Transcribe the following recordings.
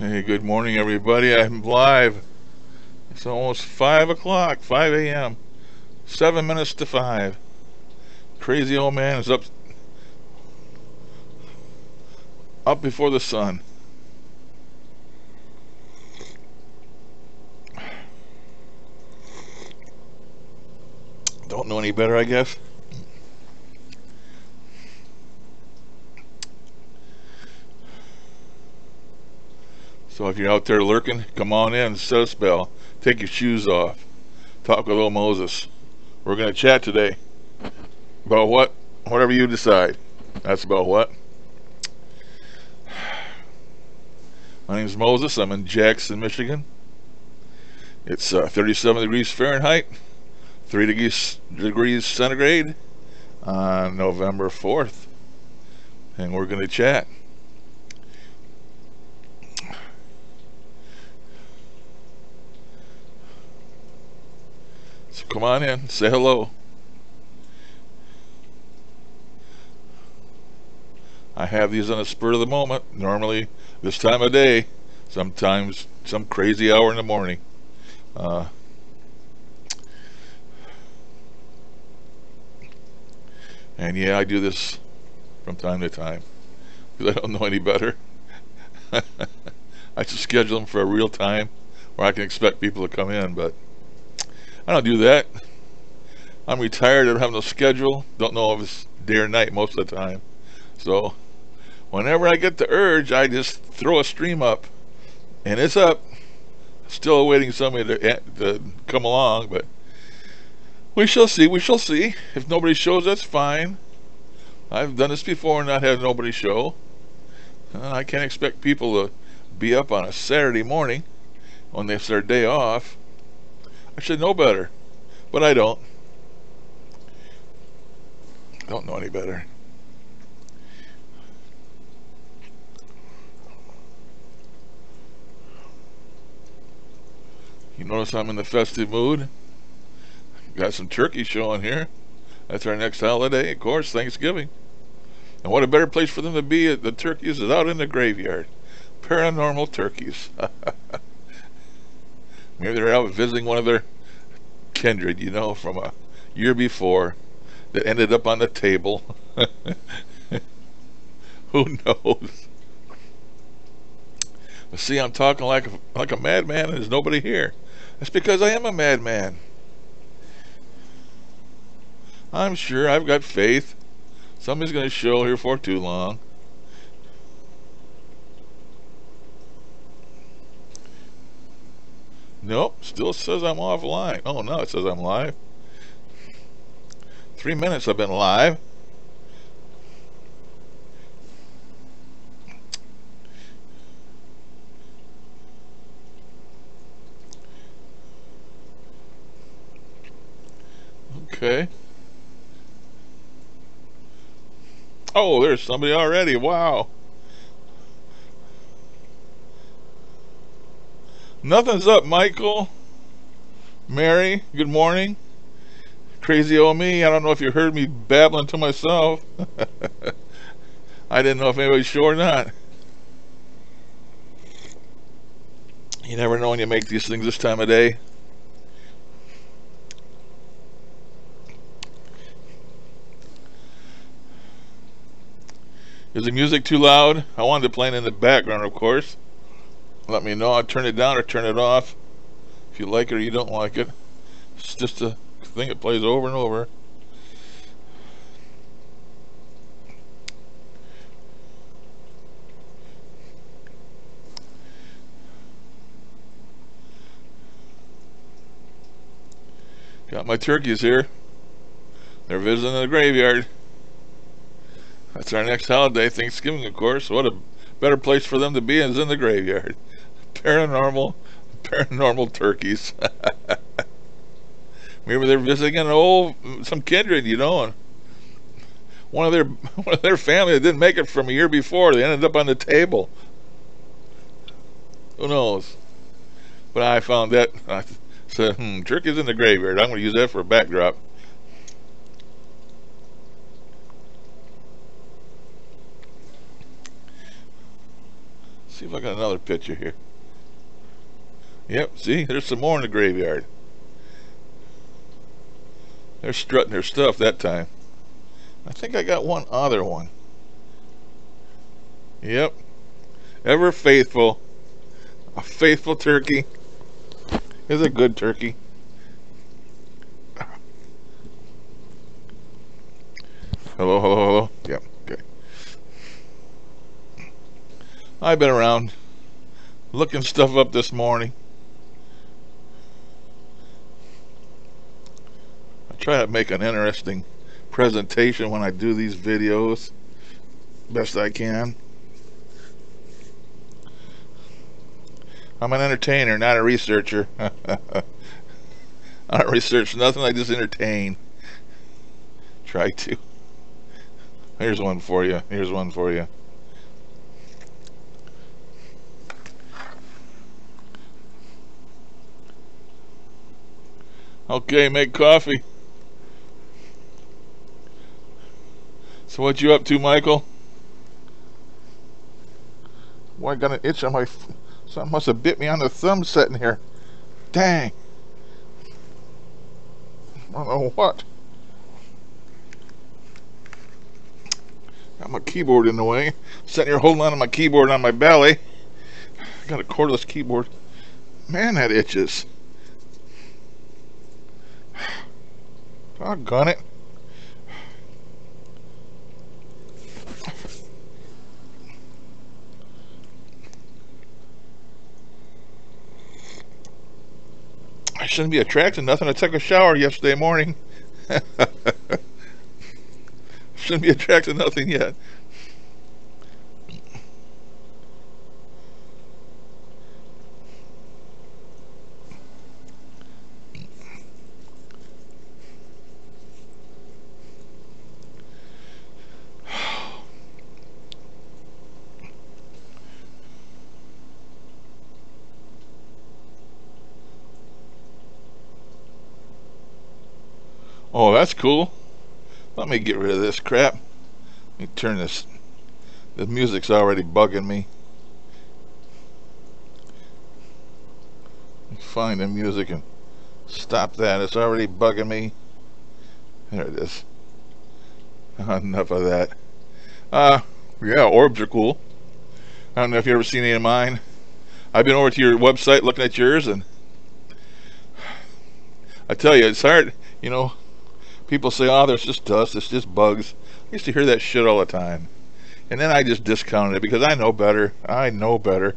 Hey, good morning, everybody. I'm live. It's almost 5 o'clock, 5 a.m., 7 minutes to 5. Crazy old man is up before the sun. Don't know any better, I guess. So if you're out there lurking, come on in, set a spell, take your shoes off, talk with old Moses. We're going to chat today about what? Whatever you decide. That's about what? My name's Moses. I'm in Jackson, Michigan. It's 37 degrees Fahrenheit, 3 degrees centigrade on November 4th. And we're going to chat. So come on in, say hello. I have these on the spur of the moment, normally this time of day, sometimes some crazy hour in the morning. And yeah, I do this from time to time because I don't know any better. I just schedule them for a real time where I can expect people to come in, but I don't do that. I'm retired, I don't have no schedule, don't know if it's day or night most of the time. So whenever I get the urge, I just throw a stream up, and it's up. Still awaiting somebody to come along, but we shall see. We shall see. If nobody shows, that's fine. I've done this before and not had nobody show. I can't expect people to be up on a Saturday morning when it's their day off. I should know better, but I don't. Don't know any better. You notice I'm in the festive mood. Got some turkey showing here. That's our next holiday, of course, Thanksgiving. And what a better place for them to be at the turkeys is out in the graveyard. Paranormal turkeys. Maybe they're out visiting one of their kindred, from a year before that ended up on the table. Who knows? But see, I'm talking like a madman and there's nobody here. That's because I am a madman. I'm sure I've got faith. Somebody's going to show here for too long. Nope, still says I'm offline. Oh no, it says I'm live. 3 minutes I've been live. Okay. Oh, there's somebody already. Wow. Nothing's up, Michael. Mary, good morning. Crazy old me. I don't know if you heard me babbling to myself. I didn't know if anybody's sure or not. You never know when you make these things this time of day. Is the music too loud? I wanted to play it in the background, of course. Let me know. I'll turn it down or turn it off if you like it or you don't like it. It's just a thing that plays over and over. Got my turkeys here. They're visiting the graveyard. That's our next holiday, Thanksgiving, of course. What a better place for them to be is in the graveyard. Paranormal turkeys. Maybe they're visiting some kindred, and one of their family that didn't make it from a year before. They ended up on the table. Who knows? But I found that. I said, turkeys in the graveyard. I'm going to use that for a backdrop. See if I got another picture here. Yep, see, there's some more in the graveyard. They're strutting their stuff that time. I think I got one other one. Yep. Ever faithful. A faithful turkey. Is a good turkey. Hello, hello, hello. Yep, okay. I've been around looking stuff up this morning. I try to make an interesting presentation when I do these videos. Best I can. I'm an entertainer, not a researcher. I don't research nothing, I just entertain. Try to. Here's one for you. Here's one for you. Okay, make coffee. So what you up to, Michael? Boy, I got an itch on my... Something must have bit me on the thumb sitting here. Dang. I don't know what. Got my keyboard in the way. Sitting here holding on to my keyboard on my belly. I got a cordless keyboard. Man, that itches. Doggone it. I shouldn't be attracting nothing. I took a shower yesterday morning. Shouldn't be attracting nothing yet. Oh, that's cool. Let me get rid of this crap. Let me turn this. The music's already bugging me. Let me find the music and stop that. It's already bugging me. There it is. Enough of that. Yeah, orbs are cool. I don't know if you've ever seen any of mine. I've been over to your website looking at yours, and I tell you, it's hard, you know. People say, oh, there's just dust, it's just bugs. I used to hear that shit all the time. And then I just discounted it because I know better. I know better.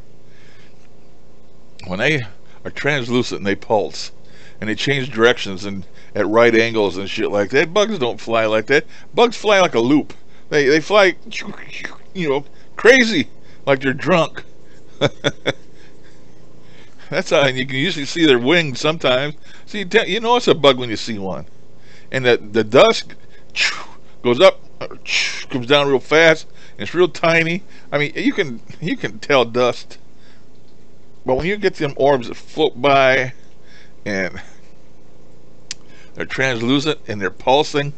When they are translucent and they pulse, and they change directions and at right angles and shit like that, bugs don't fly like that. Bugs fly like a loop. They fly, you know, crazy, like they're drunk. That's how, and you can usually see their wings sometimes. So you know it's a bug when you see one. And the dust goes up, comes down real fast, and it's real tiny. I mean, you can tell dust, but when you get them orbs that float by, and they're translucent and they're pulsing,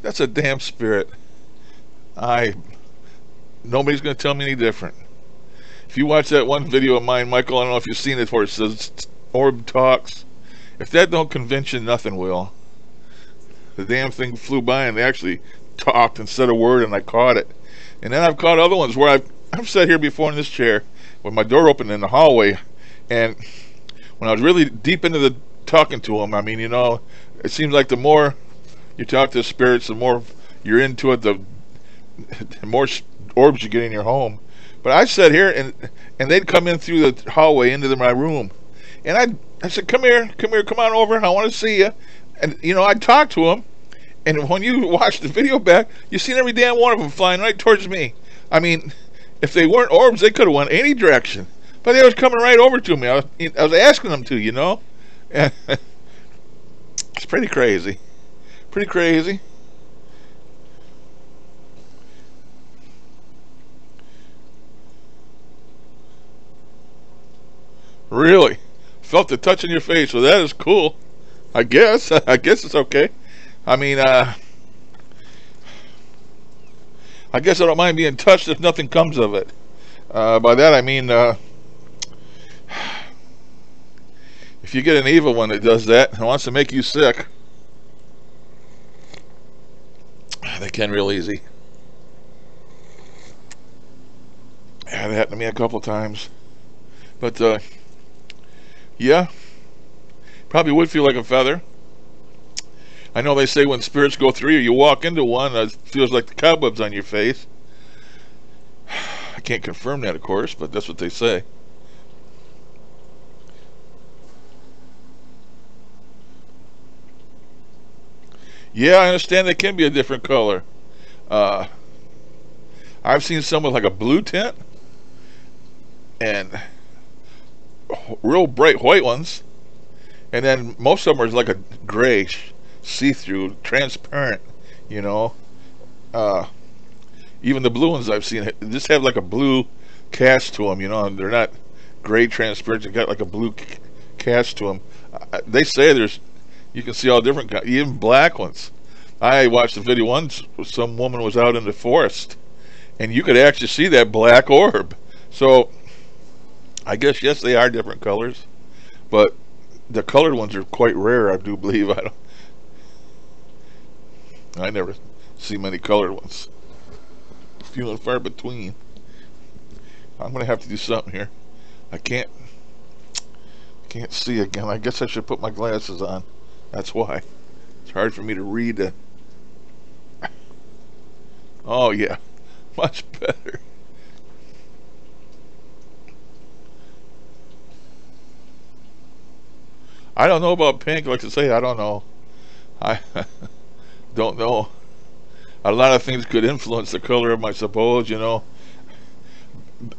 that's a damn spirit. Nobody's going to tell me any different. If you watch that one video of mine, Michael, I don't know if you've seen it, where it says orb talks. If that don't convince you, nothing will. The damn thing flew by and they actually talked and said a word, and I caught it. And then I've caught other ones where I've sat here before in this chair with my door open in the hallway, and when I was really deep into the talking to them, I mean, you know, it seems like the more you talk to spirits, the more you're into it, the more orbs you get in your home. But I sat here and they'd come in through the hallway into my room, and I said, come here, come on over, I want to see you. And, you know, I'd talk to them, and when you watch the video back, you seen every damn one of them flying right towards me. I mean, if they weren't orbs, they could have went any direction. But they was coming right over to me. I was asking them to, you know. It's pretty crazy. Pretty crazy. Really? Felt the touch in your face, so that is cool. I guess it's okay. I mean, I guess I don't mind being touched if nothing comes of it. By that I mean, if you get an evil one that does that and wants to make you sick, they can real easy. Yeah, that happened to me a couple times. But, yeah, probably would feel like a feather. I know they say when spirits go through you, you walk into one, it feels like the cobwebs on your face. I can't confirm that, of course, but that's what they say. Yeah, I understand they can be a different color. Uh, I've seen some with like a blue tint and real bright white ones, and then most of them are like a gray, see-through, transparent. You know, uh, even the blue ones I've seen just have like a blue cast to them. You know, and they're not gray transparent. They got like a blue cast to them. They say you can see all different kinds, even black ones. I watched a video once where some woman was out in the forest, and you could actually see that black orb. So I guess yes, they are different colors, but the colored ones are quite rare. I do believe. I never see many colored ones. Few and far between. I'm gonna have to do something here. I can't see again. I guess I should put my glasses on. That's why. It's hard for me to read. Oh yeah, much better. I don't know about pink. Like I say, I don't know. I don't know. A lot of things could influence the color of them, I suppose. You know,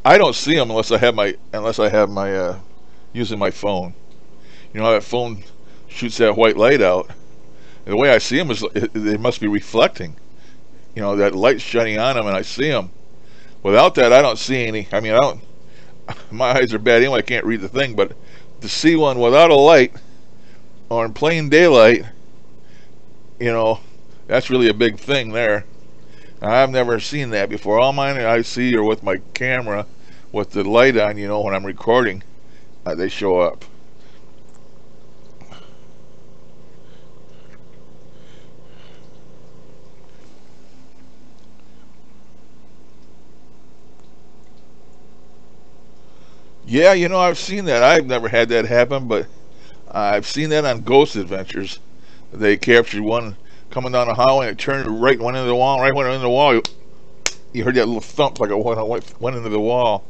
I don't see them unless I have my using my phone. You know how that phone shoots that white light out. And the way I see them is they must be reflecting. You know, that light's shining on them, and I see them. Without that, I don't see any. I mean, I don't. My eyes are bad anyway. I can't read the thing, but to see one without a light or in plain daylight, you know, that's really a big thing there. I've never seen that before. All mine I see are with my camera with the light on, you know, when I'm recording. They show up. Yeah, you know, I've seen that. I've never had that happen, but I've seen that on Ghost Adventures. They captured one coming down the highway and it turned right went into the wall. Right when it went into the wall, you heard that little thump like it went into the wall.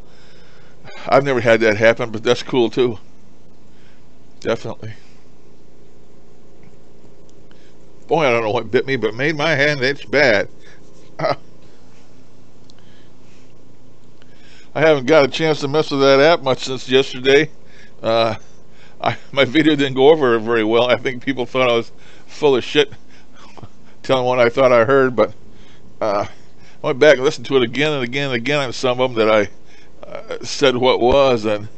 I've never had that happen, but that's cool too. Definitely. Boy, I don't know what bit me, but made my hand itch bad. I haven't got a chance to mess with that app much since yesterday. My video didn't go over very well. I think people thought I was full of shit telling what I thought I heard, but I went back and listened to it again and again and again on some of them that I said what was, and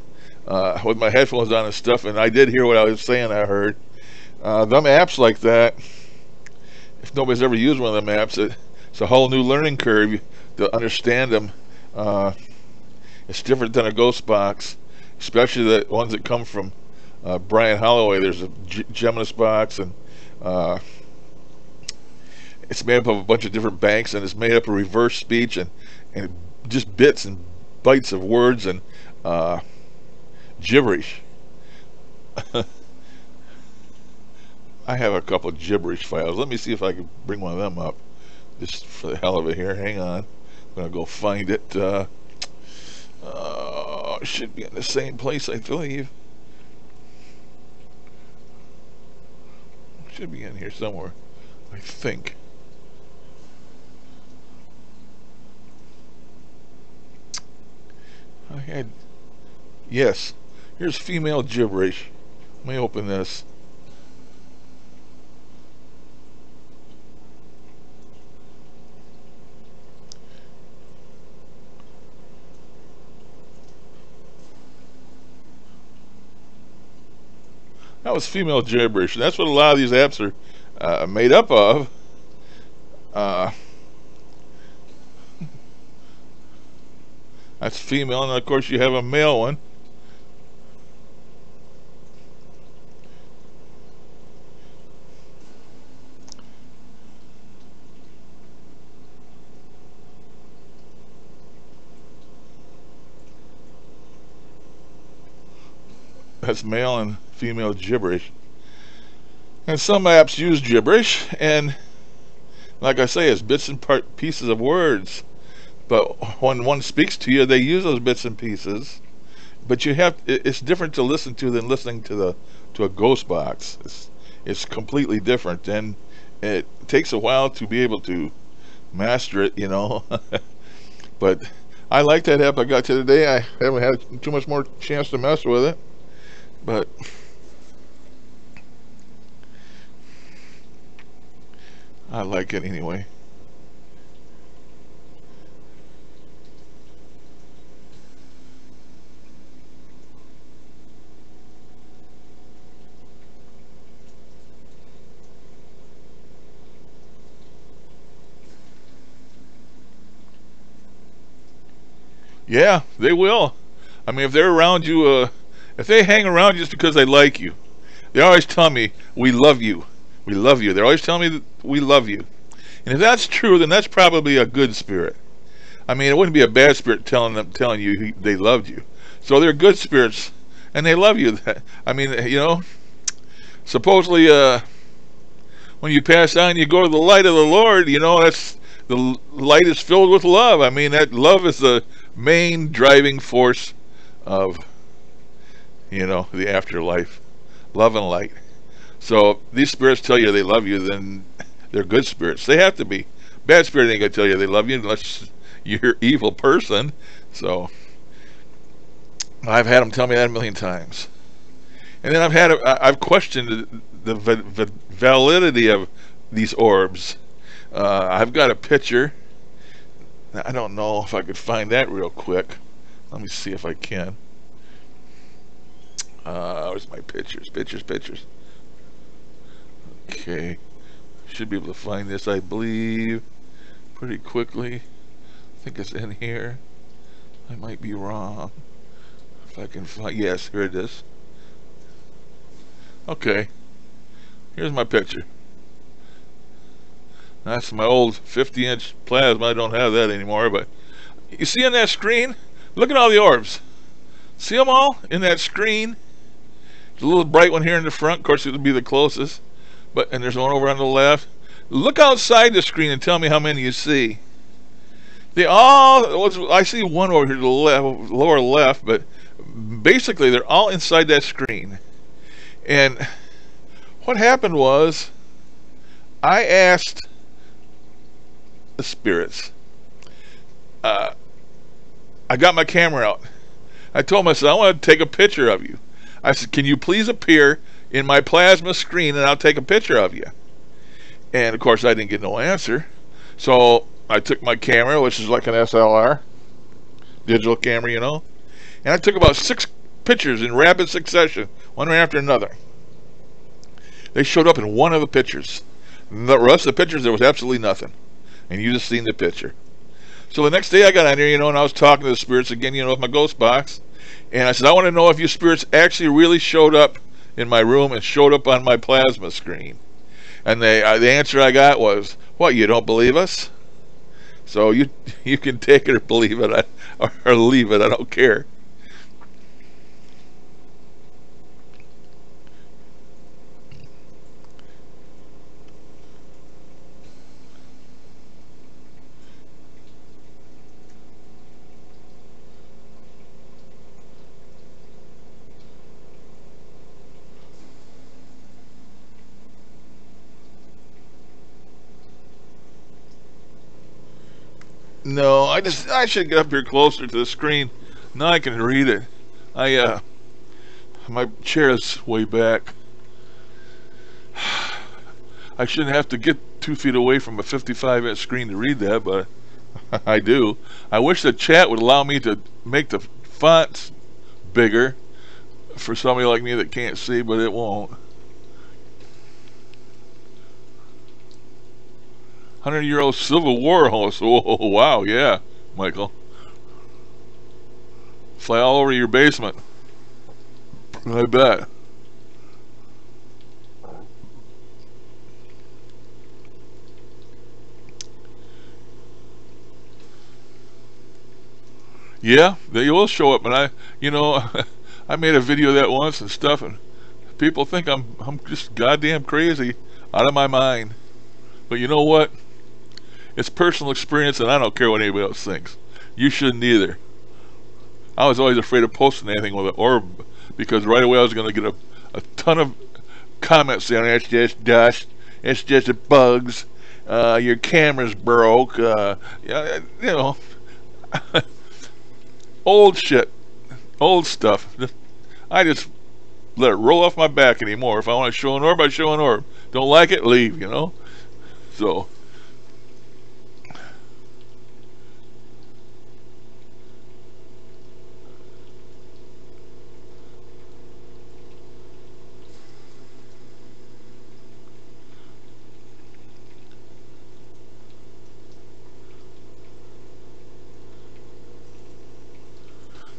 with my headphones on and stuff, and I did hear what I was saying I heard. Them apps like that, if nobody's ever used one of them apps, it's a whole new learning curve to understand them. It's different than a ghost box, especially the ones that come from Brian Holloway. There's a Geminus box, and it's made up of a bunch of different banks, and it's made up of reverse speech and just bits and bytes of words and gibberish. I have a couple of gibberish files. Let me see if I can bring one of them up, just for the hell of it here. Hang on. I'm going to go find it. It should be in the same place, I believe. Should be in here somewhere, I think. Yes, here's female gibberish. Let me open this. That was female gibberish. That's what a lot of these apps are made up of. That's female, and of course you have a male one. That's male and female gibberish. And some apps use gibberish, and like I say, it's bits and pieces of words. But when one speaks to you, they use those bits and pieces. But it's different to listen to than listening to a ghost box. It's completely different, and it takes a while to be able to master it, But I like that app I got today. I haven't had too much more chance to mess with it, but I like it anyway. Yeah, they will. I mean, if they're around you, if they hang around you just because they like you, they always tell me, "We love you. We love you." They're always telling me that we love you. And if that's true, then that's probably a good spirit. I mean, it wouldn't be a bad spirit telling you they loved you. So they're good spirits, and they love you. I mean, supposedly, when you pass on, you go to the light of the Lord. That's the light is filled with love. I mean, that love is the main driving force of the afterlife. Love and light. So if these spirits tell you they love you, then they're good spirits. They have to be. Bad spirit ain't gonna tell you they love you unless you're an evil person. So I've had them tell me that a million times. And then I've questioned the validity of these orbs. I've got a picture. I don't know if I could find that real quick. Let me see if I can. Where's my pictures? Pictures. Okay. Should be able to find this, I believe, pretty quickly. I think it's in here. I might be wrong. If I can find... Yes, here it is. Okay. Here's my picture. That's my old 50-inch plasma. I don't have that anymore, but you see on that screen? Look at all the orbs. See them all in that screen? There's a little bright one here in the front. Of course, it'll be the closest. And there's one over on the left. Look outside the screen and tell me how many you see. I see one over here to the lower left, but basically they're all inside that screen. And what happened was, I asked the spirits. I got my camera out. I told them, I said, I want to take a picture of you. I said, can you please appear in my plasma screen and I'll take a picture of you? And of course I didn't get no answer. So I took my camera, which is like an SLR, digital camera, and I took about 6 pictures in rapid succession, one right after another. They showed up in one of the pictures. The rest of the pictures, there was absolutely nothing. And you just seen the picture. So the next day I got on here, and I was talking to the spirits again, with my ghost box. And I said, I want to know if you spirits actually really showed up in my room and showed up on my plasma screen. And the answer I got was, what, you don't believe us? So you can take it or believe it, or leave it, I don't care. No, I should get up here closer to the screen. Now I can read it. My chair is way back. I shouldn't have to get 2 feet away from a 55-inch screen to read that, but I do. I wish the chat would allow me to make the fonts bigger for somebody like me that can't see, but it won't. 100-year-old Civil War host. Oh, wow, yeah, Michael. fly all over your basement. I bet. Yeah, they will show up, and I made a video of that once and stuff, and people think I'm just goddamn crazy, out of my mind. But you know what? It's personal experience, and I don't care what anybody else thinks. You shouldn't either. I was always afraid of posting anything with an orb, because right away I was going to get a ton of comments saying it's just dust, it's just bugs, your camera's broke, old shit, old stuff. I just let it roll off my back anymore. If I want to show an orb, I show an orb. Don't like it, leave, So,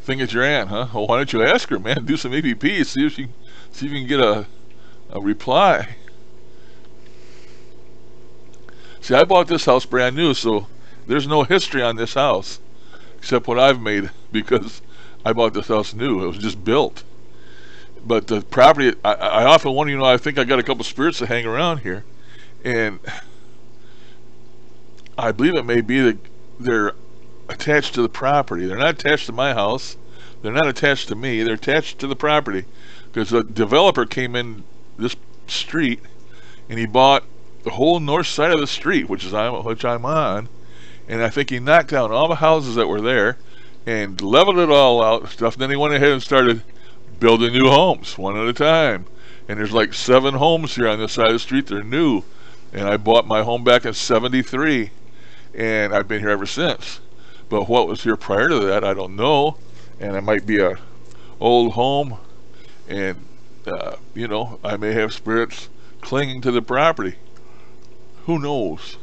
think it's your aunt, huh? Well, why don't you ask her, man? Do some EVP, see if you can get a reply. See, I bought this house brand new, so there's no history on this house except what I've made, because I bought this house new. It was just built. But the property, I often wonder, I think I got a couple spirits that hang around here, and I believe it may be that they're attached to the property. They're not attached to my house. They're not attached to me. They're attached to the property, because the developer came in this street and he bought the whole north side of the street, which I'm on, and I think he knocked down all the houses that were there and leveled it all out and stuff. Then he went ahead and started building new homes one at a time, and there's like 7 homes here on this side of the street. They're new, and I bought my home back in '73, and I've been here ever since. But what was here prior to that, I don't know, and it might be a old home, and I may have spirits clinging to the property. Who knows?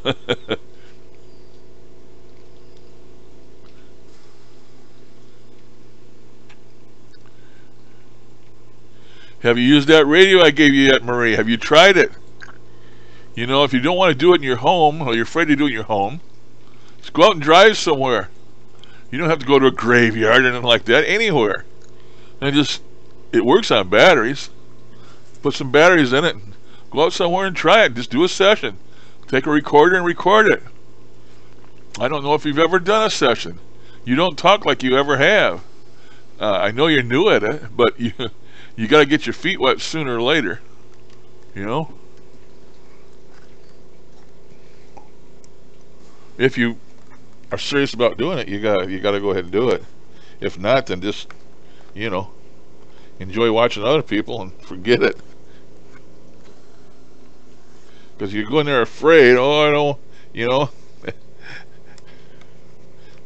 Have you used that radio I gave you yet, Marie? Have you tried it? If you don't want to do it in your home, or you're afraid to do it in your home, just go out and drive somewhere. You don't have to go to a graveyard or anything like that, anywhere. And it works on batteries. Put some batteries in it and go out somewhere and try it. Just do a session. Take a recorder and record it. I don't know if you've ever done a session. You don't talk like you ever have. I know you're new at it, but you got to get your feet wet sooner or later. If you are serious about doing it, you got to go ahead and do it. If not, then just enjoy watching other people and forget it. Because you go in there afraid. Oh, I don't.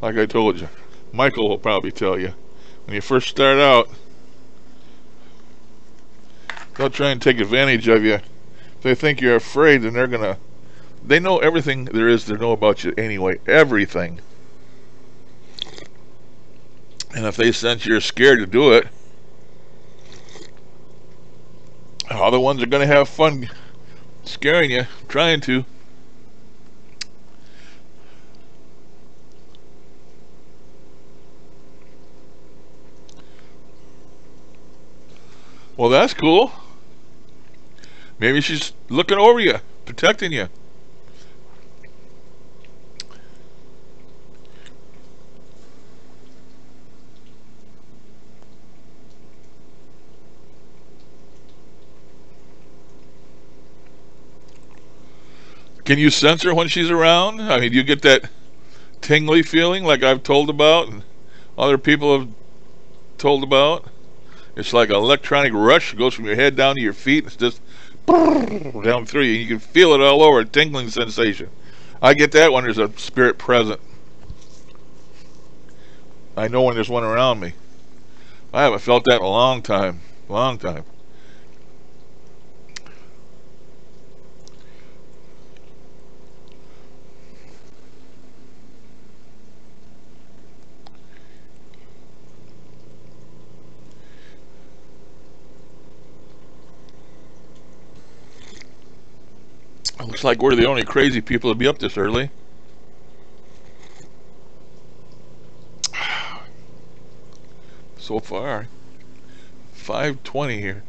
Like I told you, Michael will probably tell you, when you first start out, they'll try and take advantage of you. If they think you're afraid, then they know everything there is to know about you anyway. Everything. And if they sense you're scared to do it, other ones are going to have fun scaring you, trying to. Well, that's cool. Maybe she's looking over you, protecting you. Can you sense her when she's around? I mean, do you get that tingly feeling like I've told about and other people have told about? It's like an electronic rush. It goes from your head down to your feet. It's just down through you. You can feel it all over, a tingling sensation. I get that when there's a spirit present. I know when there's one around me. I haven't felt that in a long time. Long time. It looks like we're the only crazy people to be up this early. So far, 5:20 here.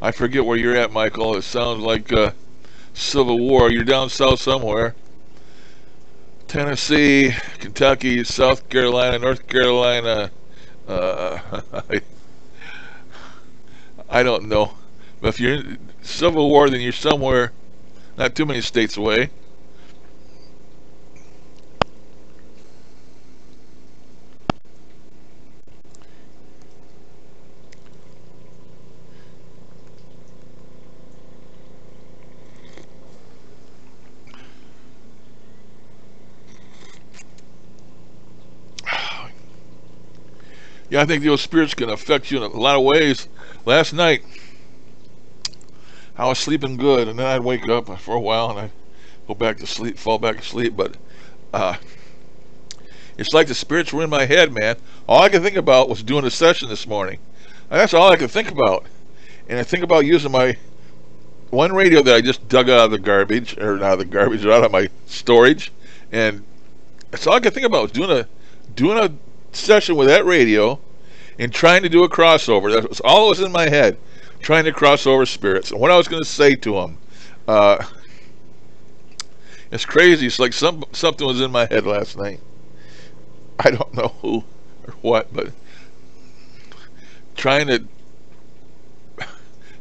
I forget where you're at, Michael. It sounds like Civil War. You're down south somewhere. Tennessee, Kentucky, South Carolina, North Carolina. Uh, I don't know. But if you're in Civil War, then you're somewhere not too many states away. Yeah, I think those spirits can affect you in a lot of ways. Last night, I was sleeping good, and then I'd wake up for a while, and I'd go back to sleep, fall back to sleep. But uh, it's like the spirits were in my head, man. All I could think about was doing a session this morning. And that's all I could think about. And I think about using my one radio that I just dug out of the garbage, or not the garbage, out of my storage, and that's all I could think about was doing a session with that radio and trying to do a crossover. That was all that was in my head, trying to cross over spirits and what I was going to say to them. It's crazy. It's like something was in my head last night. I don't know who or what, but trying to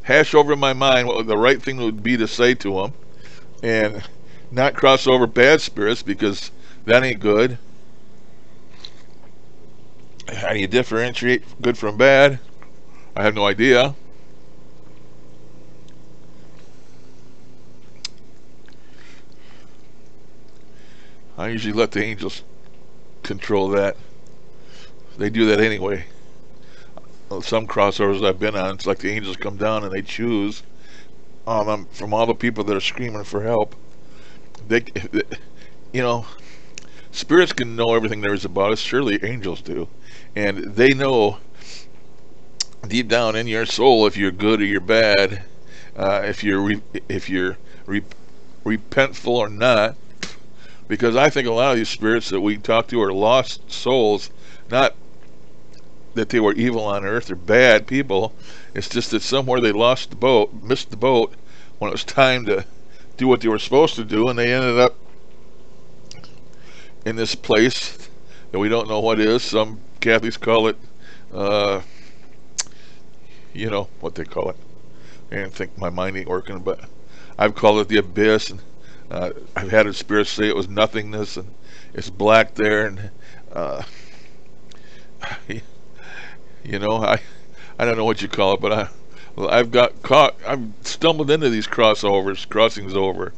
hash over in my mind what the right thing would be to say to them and not cross over bad spirits, because that ain't good. How do you differentiate good from bad? I have no idea. I usually let the angels control that. They do that anyway. Some crossovers I've been on, it's like the angels come down and they choose from all the people that are screaming for help. They, you know, spirits can know everything there is about us. Surely angels do, and they know deep down in your soul if you're good or you're bad, if you're repentful or not. Because I think a lot of these spirits that we talk to are lost souls, not that they were evil on earth or bad people. It's just that somewhere they lost the boat, missed the boat when it was time to do what they were supposed to do, and they ended up in this place that we don't know what is. Some Catholics call it, you know what they call it. I didn't think my mind ain't working, but I've called it the abyss, and I've had a spirit say it was nothingness, and it's black there, and you know, I don't know what you call it, but I've got caught. I've stumbled into these crossings over,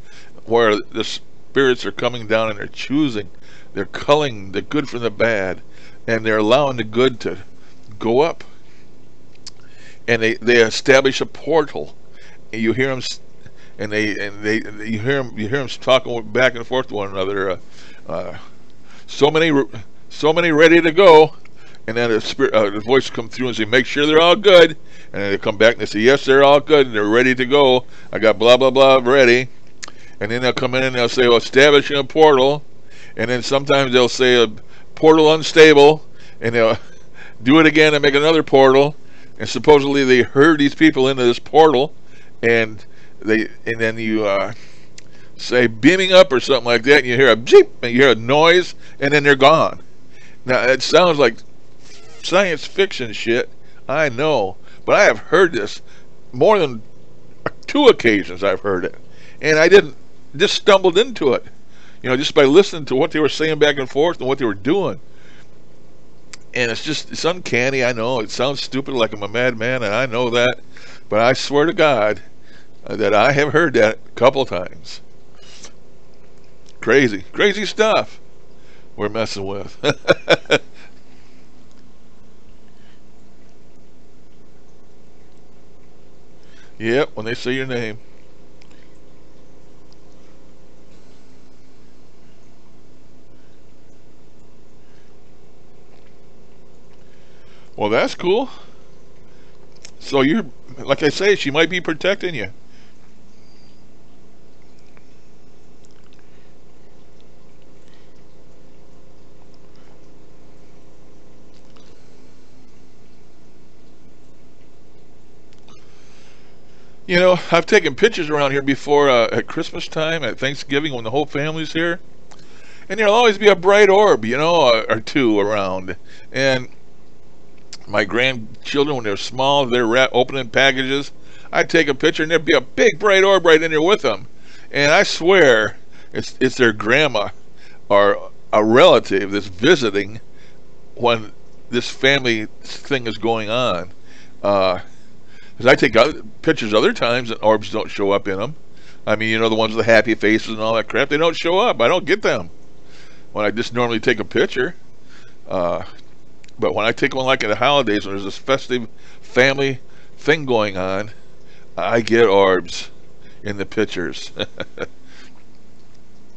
where the spirits are coming down and they're choosing, they're culling the good from the bad, and they're allowing the good to go up, and they establish a portal, and you hear them. And you hear them talking back and forth to one another. So many ready to go, and then the voice come through and say, "Make sure they're all good." And then they come back and they say, "Yes, they're all good, and they're ready to go. I got blah blah blah ready." And then they'll come in and they'll say, "Well, establishing a portal," and then sometimes they'll say a portal unstable, and they'll do it again and make another portal. And supposedly they herd these people into this portal, and then you say beaming up or something like that, and you hear a beep, and you hear a noise, and then they're gone. Now it sounds like science fiction shit, I know, but I have heard this more than 2 occasions. I've heard it, and I didn't just stumbled into it, just by listening to what they were saying back and forth and what they were doing. And it's uncanny. I know it sounds stupid, like I'm a madman, and I know that, but I swear to God that I have heard that a couple times. Crazy stuff we're messing with. Yep, when they say your name. Well, that's cool. So you're, like I say, she might be protecting you. You know, I've taken pictures around here before at Christmas time, at Thanksgiving, when the whole family's here, and there'll always be a bright orb, you know, or two around. And my grandchildren, when they're small, they're opening packages. I'd take a picture, and there'd be a big bright orb right in there with them. And I swear, it's their grandma or a relative that's visiting when this family thing is going on. Because I take pictures other times and orbs don't show up in them. I mean, you know, the ones with the happy faces and all that crap, they don't show up. I don't get them when I just normally take a picture. But when I take one like at the holidays, when there's this festive family thing going on, I get orbs in the pictures.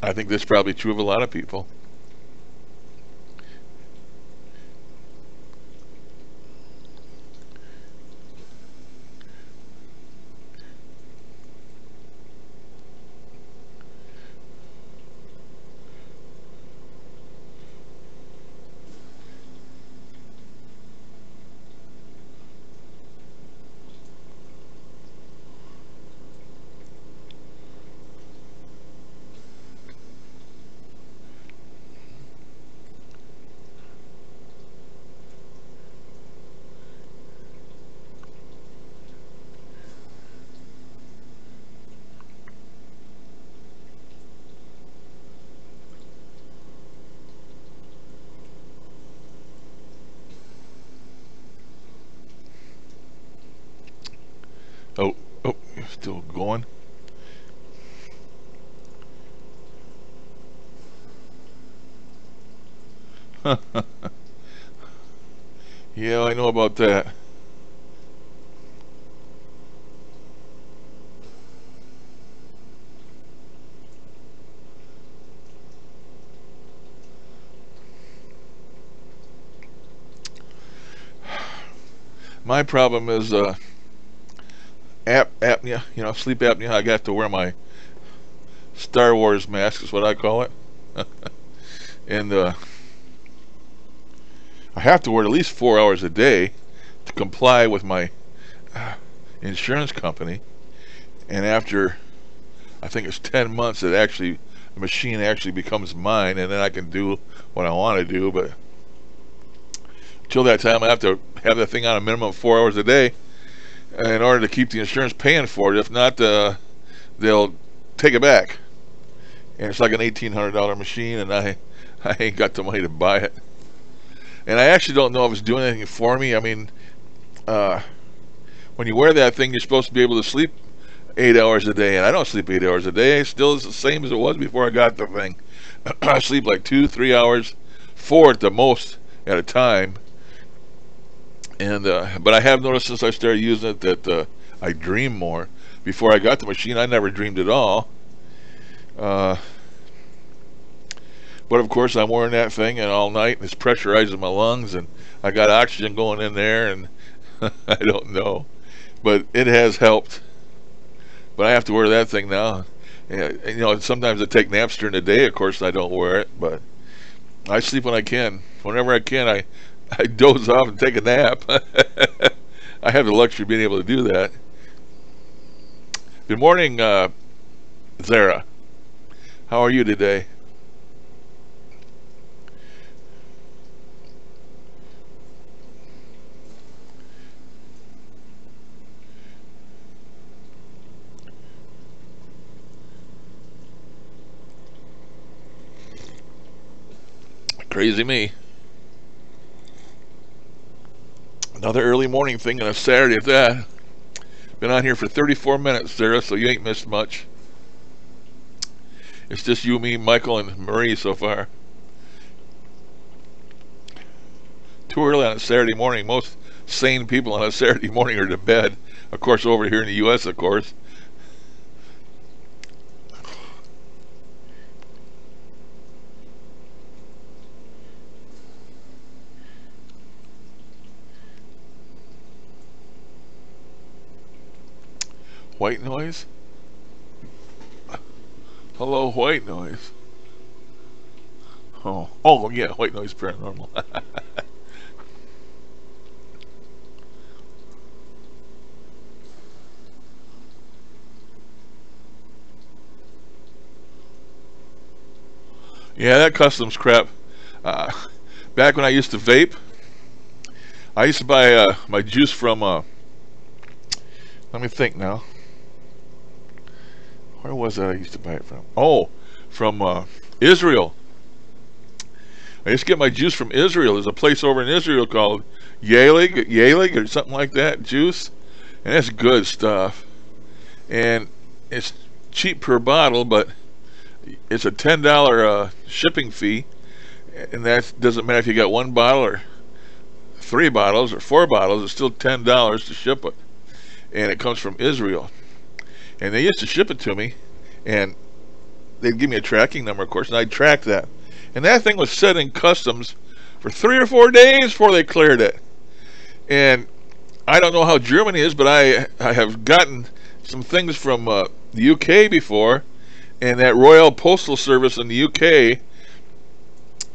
I think that's probably true of a lot of people. Oh, oh, still going. Yeah, I know about that. My problem is apnea, you know, sleep apnea. I got to wear my Star Wars mask, is what I call it. And I have to wear it at least 4 hours a day to comply with my insurance company. And after, I think it's 10 months, that actually the machine actually becomes mine, and then I can do what I want to do. But until that time, I have to have that thing on a minimum of 4 hours a day in order to keep the insurance paying for it. If not, they'll take it back. And it's like an $1,800 machine, and I ain't got the money to buy it. And I actually don't know if it's doing anything for me. I mean, when you wear that thing, you're supposed to be able to sleep 8 hours a day, and I don't sleep 8 hours a day. It still is the same as it was before I got the thing. I sleep like 2-3 hours, 4 at the most at a time. And but I have noticed since I started using it that I dream more. Before I got the machine, I never dreamed at all. But of course, I'm wearing that thing and all night, and it's pressurizing my lungs, and I got oxygen going in there, and I don't know, but it has helped. But I have to wear that thing now. And, you know, sometimes I take naps during the day. Of course, I don't wear it, but I sleep when I can. Whenever I can, I doze off and take a nap. I have the luxury of being able to do that. Good morning, Zara. How are you today? Crazy me. Another early morning thing on a Saturday at that. Been on here for 34 minutes, Sarah, so you ain't missed much. It's just you, me, Michael, and Marie so far. Too early on a Saturday morning. Most sane people on a Saturday morning are to bed. Of course, over here in the U.S., of course. White noise? Hello, white noise. Oh yeah, white noise paranormal. Yeah, that customs crap. Uh, Back when I used to vape, I used to buy my juice from. Let me think now. Where was that I used to buy it from? Oh, from Israel. I used to get my juice from Israel. There's a place over in Israel called Yalig or something like that, juice. And it's good stuff. And it's cheap per bottle, but it's a $10 shipping fee. And that doesn't matter if you got one bottle or 3 bottles or 4 bottles, it's still $10 to ship it. And it comes from Israel. And they used to ship it to me, and they'd give me a tracking number, of course, and I'd track that. And that thing was set in customs for 3 or 4 days before they cleared it. And I don't know how Germany is, but I have gotten some things from the UK before, and that Royal Postal Service in the UK,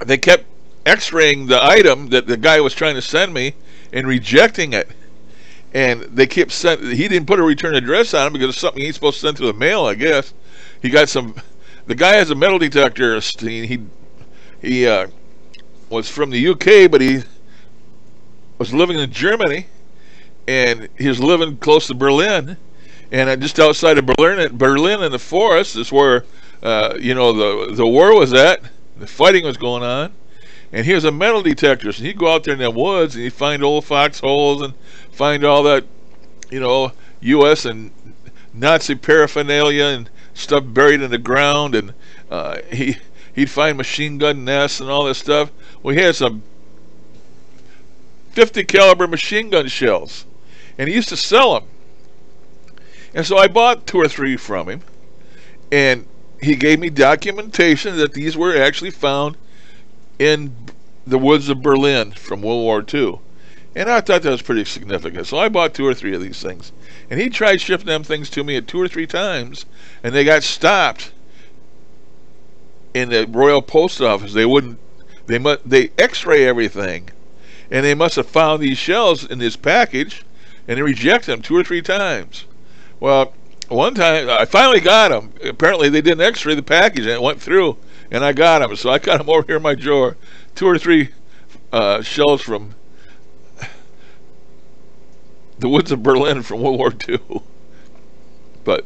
they kept x-raying the item that the guy was trying to send me and rejecting it. And they kept he didn't put a return address on it because it's something he's supposed to send to the mail, I guess. He got the guy has a metal detector. He was from the UK, but he was living in Germany, and he was living close to Berlin. And just outside of Berlin in the forest is where the war was at. The fighting was going on. And he was a metal detector, so he'd go out there in the woods and he'd find old foxholes and find all that, U.S. and Nazi paraphernalia and stuff buried in the ground, and he'd find machine gun nests and all this stuff. Well, he had some 50 caliber machine gun shells, and he used to sell them. And so I bought 2 or 3 from him, and he gave me documentation that these were actually found in the woods of Berlin from World War II. And I thought that was pretty significant. So I bought 2 or 3 of these things. And he tried shipping them things to me at 2 or 3 times, and they got stopped in the Royal Post Office. They x-ray everything. And they must have found these shells in this package, and they rejected them 2 or 3 times. Well, one time I finally got them. Apparently they didn't x-ray the package, and it went through, and I got them. So I got them over here in my drawer. 2 or 3 shells from the woods of Berlin from World War II. But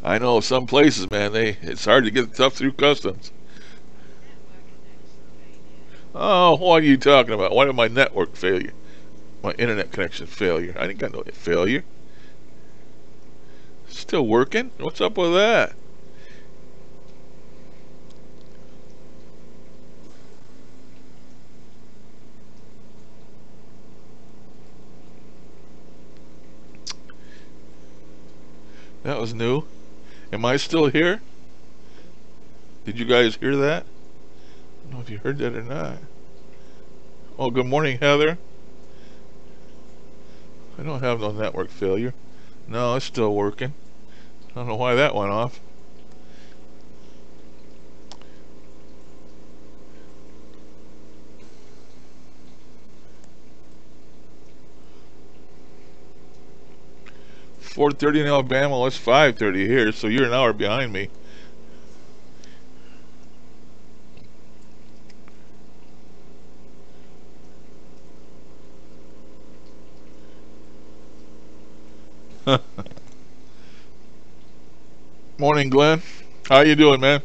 I know some places, man, it's hard to get stuff through customs. Oh, what are you talking about? Why did my network failure? My internet connection failure. I think I know it failure. Still working? What's up with that? That was new. Am I still here? Did you guys hear that? I don't know if you heard that or not. Oh, good morning, Heather. I don't have no network failure. No, it's still working. I don't know why that went off. "4:30 in Alabama." Well, it's 5:30 here, so you're an hour behind me. Morning, Glenn. How you doing, man?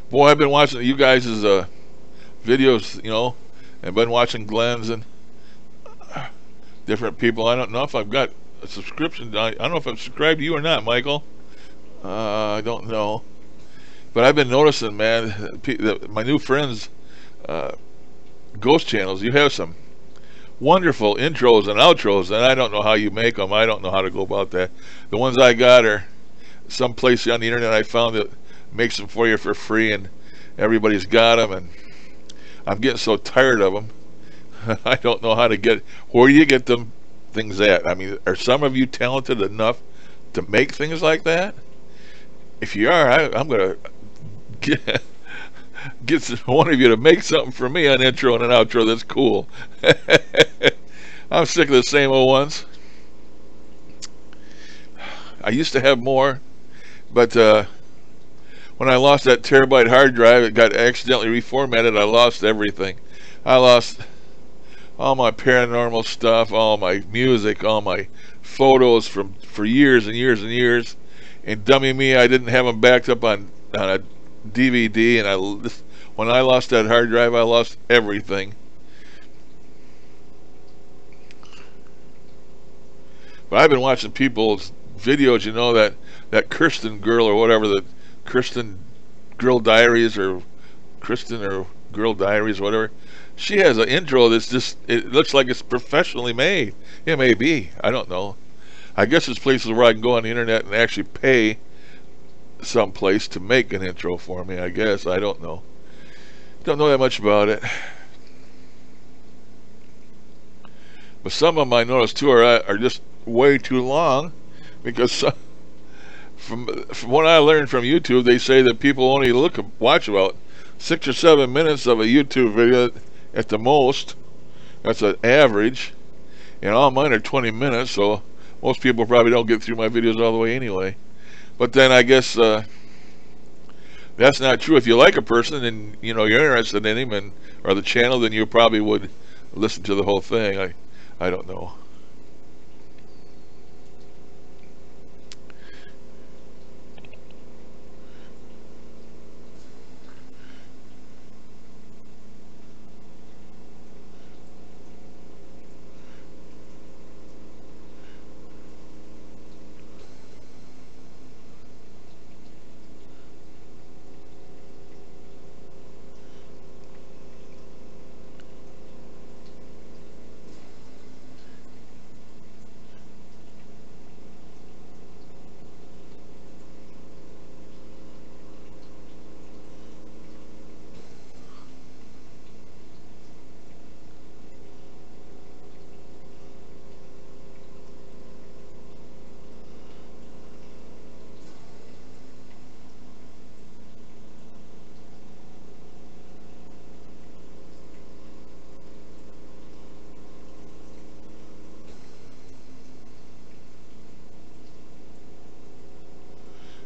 Boy, I've been watching you guys' videos, and been watching Glenn's and different people. I don't know if I've got a subscription. I don't know if I'm subscribed to you or not, Michael. I don't know. But I've been noticing, man, my new friends uh, ghost channels, you have some wonderful intros and outros, and I don't know how you make them. I don't know how to go about that. The ones I got are some place on the internet I found that makes them for you for free, and everybody's got them, and I'm getting so tired of them. I don't know how to get, where do you get them things at? I mean, are some of you talented enough to make things like that? If you are, I'm going to get one of you to make something for me, an intro and an outro that's cool. I'm sick of the same old ones. I used to have more, but when I lost that terabyte hard drive, it got accidentally reformatted. I lost everything. I lost all my paranormal stuff, all my music, all my photos for years and years and years. And dummy me, I didn't have them backed up on a DVD, and when I lost that hard drive, I lost everything. But I've been watching people's videos, you know, that Kirsten girl or whatever, the Kirsten Girl Diaries or Kristen or Girl Diaries, whatever. She has an intro that's just, it looks like it's professionally made. It may be, I don't know. I guess there's places where I can go on the internet and actually pay someplace to make an intro for me, I guess. I don't know. Don't know that much about it. But some of them I noticed too are just way too long, because from what I learned from YouTube, they say that people only watch about 6 or 7 minutes of a YouTube video at the most. That's an average, and all mine are 20 minutes, so most people probably don't get through my videos all the way anyway. But then I guess that's not true. If you like a person and you know you're interested in him or the channel, then you probably would listen to the whole thing. I don't know.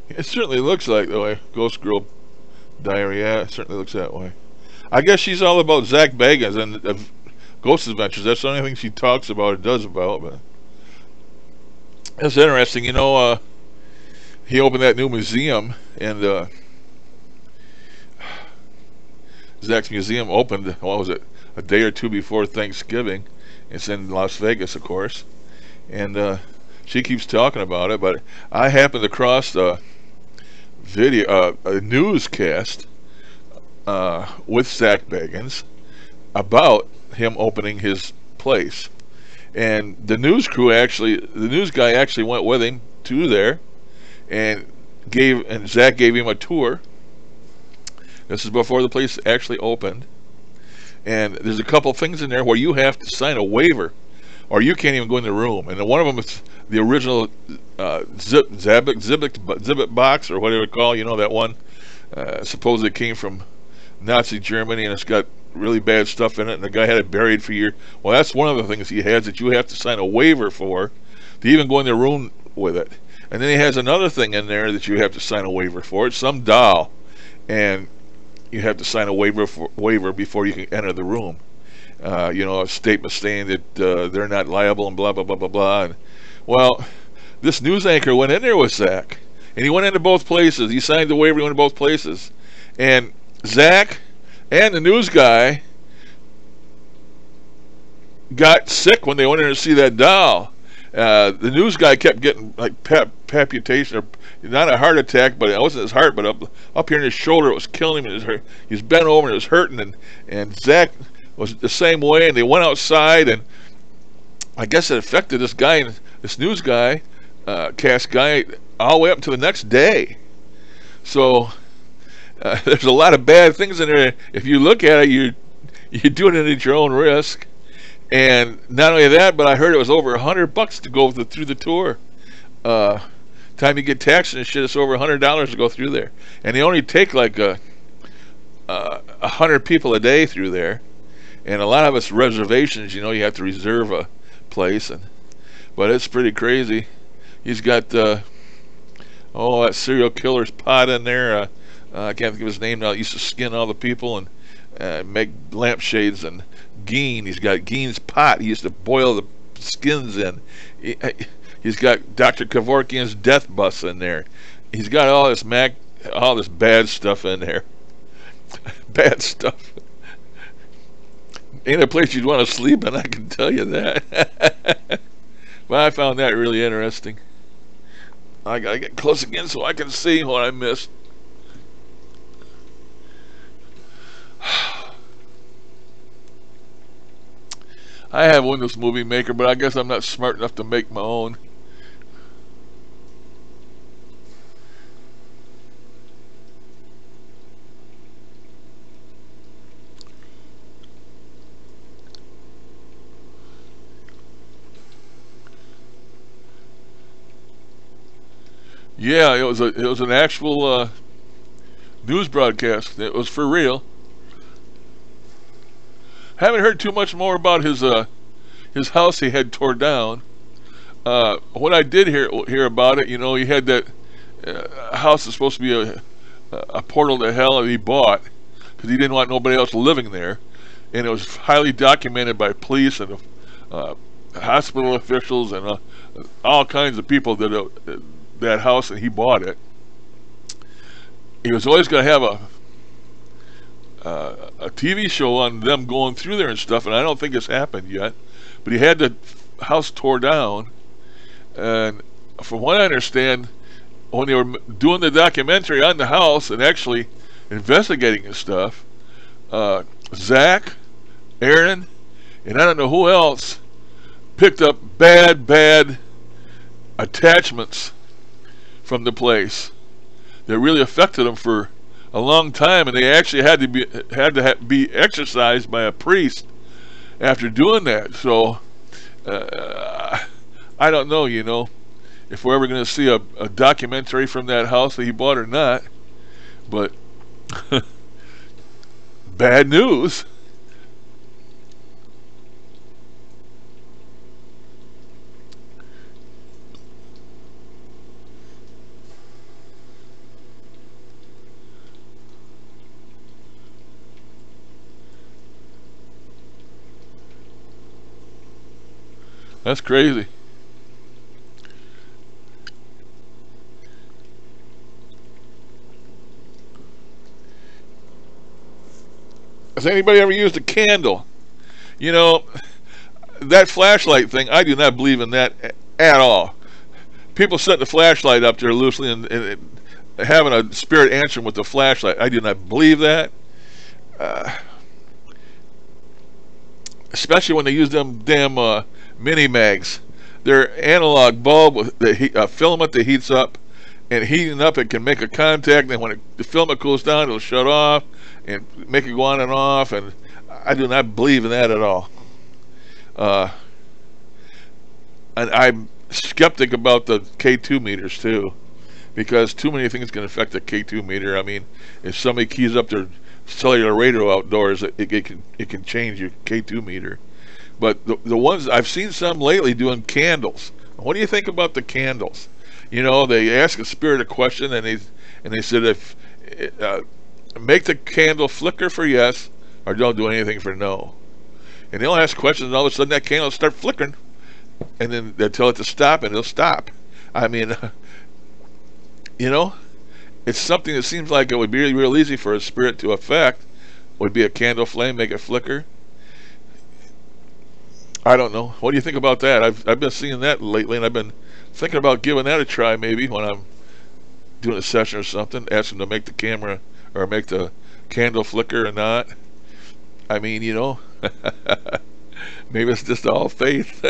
It certainly looks like the way Ghost Girl Diary. Yeah, it certainly looks that way. I guess she's all about Zach Bagans and Ghost Adventures. That's the only thing she talks about or does about. But it's interesting, you know. He opened that new museum, and Zach's museum opened. What was it? A day or two before Thanksgiving. It's in Las Vegas, of course, and she keeps talking about it. But I happened across a newscast with Zach Bagans about him opening his place, and the news guy actually went with him to there, and Zach gave him a tour. This is before the place actually opened, and there's a couple things in there where you have to sign a waiver, or you can't even go in the room. And one of them is the original Zibit box, or whatever it's called. You know, that one. Supposedly it came from Nazi Germany, and it's got really bad stuff in it, and the guy had it buried for years. Well, that's one of the things he has that you have to sign a waiver for to even go in the room with it. And then he has another thing in there that you have to sign a waiver for. It's some doll, and you have to sign a waiver before you can enter the room. You know, a statement saying that they're not liable and blah, blah, blah, blah, blah. And, well, this news anchor went in there with Zach, and he went into both places. He signed the waiver, he went to both places. And Zach and the news guy got sick when they went in to see that doll. The news guy kept getting like palpitation, or not a heart attack, but it wasn't his heart, but up here in his shoulder, it was killing him. He was bent over and it was hurting, and Zach was the same way. And they went outside, and I guess it affected this guy, this news guy, cast guy, all the way up to the next day. So there's a lot of bad things in there. If you look at it, you're doing it at your own risk. And not only that, but I heard it was over $100 to go through the tour. Time you get taxed and shit, it's over $100 to go through there. And they only take like 100 people a day through there. And a lot of it's reservations. You have to reserve a place. But it's pretty crazy. He's got that serial killer's pot in there. I can't think of his name now. He used to skin all the people and make lampshades, and he's got Gein's pot. He used to boil the skins in. He's got Dr. Kevorkian's death bus in there. He's got all this bad stuff in there. Bad stuff. Ain't a place you'd want to sleep in, I can tell you that. But I found that really interesting. I gotta get close again so I can see what I missed. I have Windows Movie Maker, but I guess I'm not smart enough to make my own. Yeah, it was an actual news broadcast. It was for real. Haven't heard too much more about his house he had tore down. What I did hear about it, he had that house that's supposed to be a portal to hell that he bought because he didn't want nobody else living there, and it was highly documented by police and hospital officials and all kinds of people that house, and he bought it. He was always going to have a TV show on them going through there and stuff, and I don't think it's happened yet. But he had the house tore down, and from what I understand, when they were doing the documentary on the house and actually investigating his stuff, Zach, Aaron, and I don't know who else picked up bad attachments from the place that really affected them for a long time, and they actually had to be exorcised by a priest after doing that. So I don't know, if we're ever going to see a documentary from that house that he bought or not. But bad news. That's crazy. Has anybody ever used a candle? That flashlight thing, I do not believe in that at all. People setting the flashlight up there loosely and having a spirit answering with the flashlight, I do not believe that. Especially when they use them damn mini mags. They're analog bulb with the filament that heats up, and heating up it can make a contact, and when the filament cools down, it'll shut off and make it go on and off, and I do not believe in that at all. And I'm skeptic about the K2 meters too, because too many things can affect the K2 meter. I mean, if somebody keys up their cellular radio outdoors, it can change your K2 meter. But the ones I've seen some lately doing candles. What do you think about the candles? They ask a spirit a question, and they said, if make the candle flicker for yes, or don't do anything for no. And they'll ask questions, and all of a sudden that candle will start flickering, and then they'll tell it to stop, and it'll stop. I mean, it's something that seems like it would be real easy for a spirit to affect. Would be a candle flame, make it flicker. I don't know. What do you think about that? I've been seeing that lately, and I've been thinking about giving that a try maybe when I'm doing a session or something. Ask them to make the camera or make the candle flicker or not. I mean, you know, maybe it's just all faith.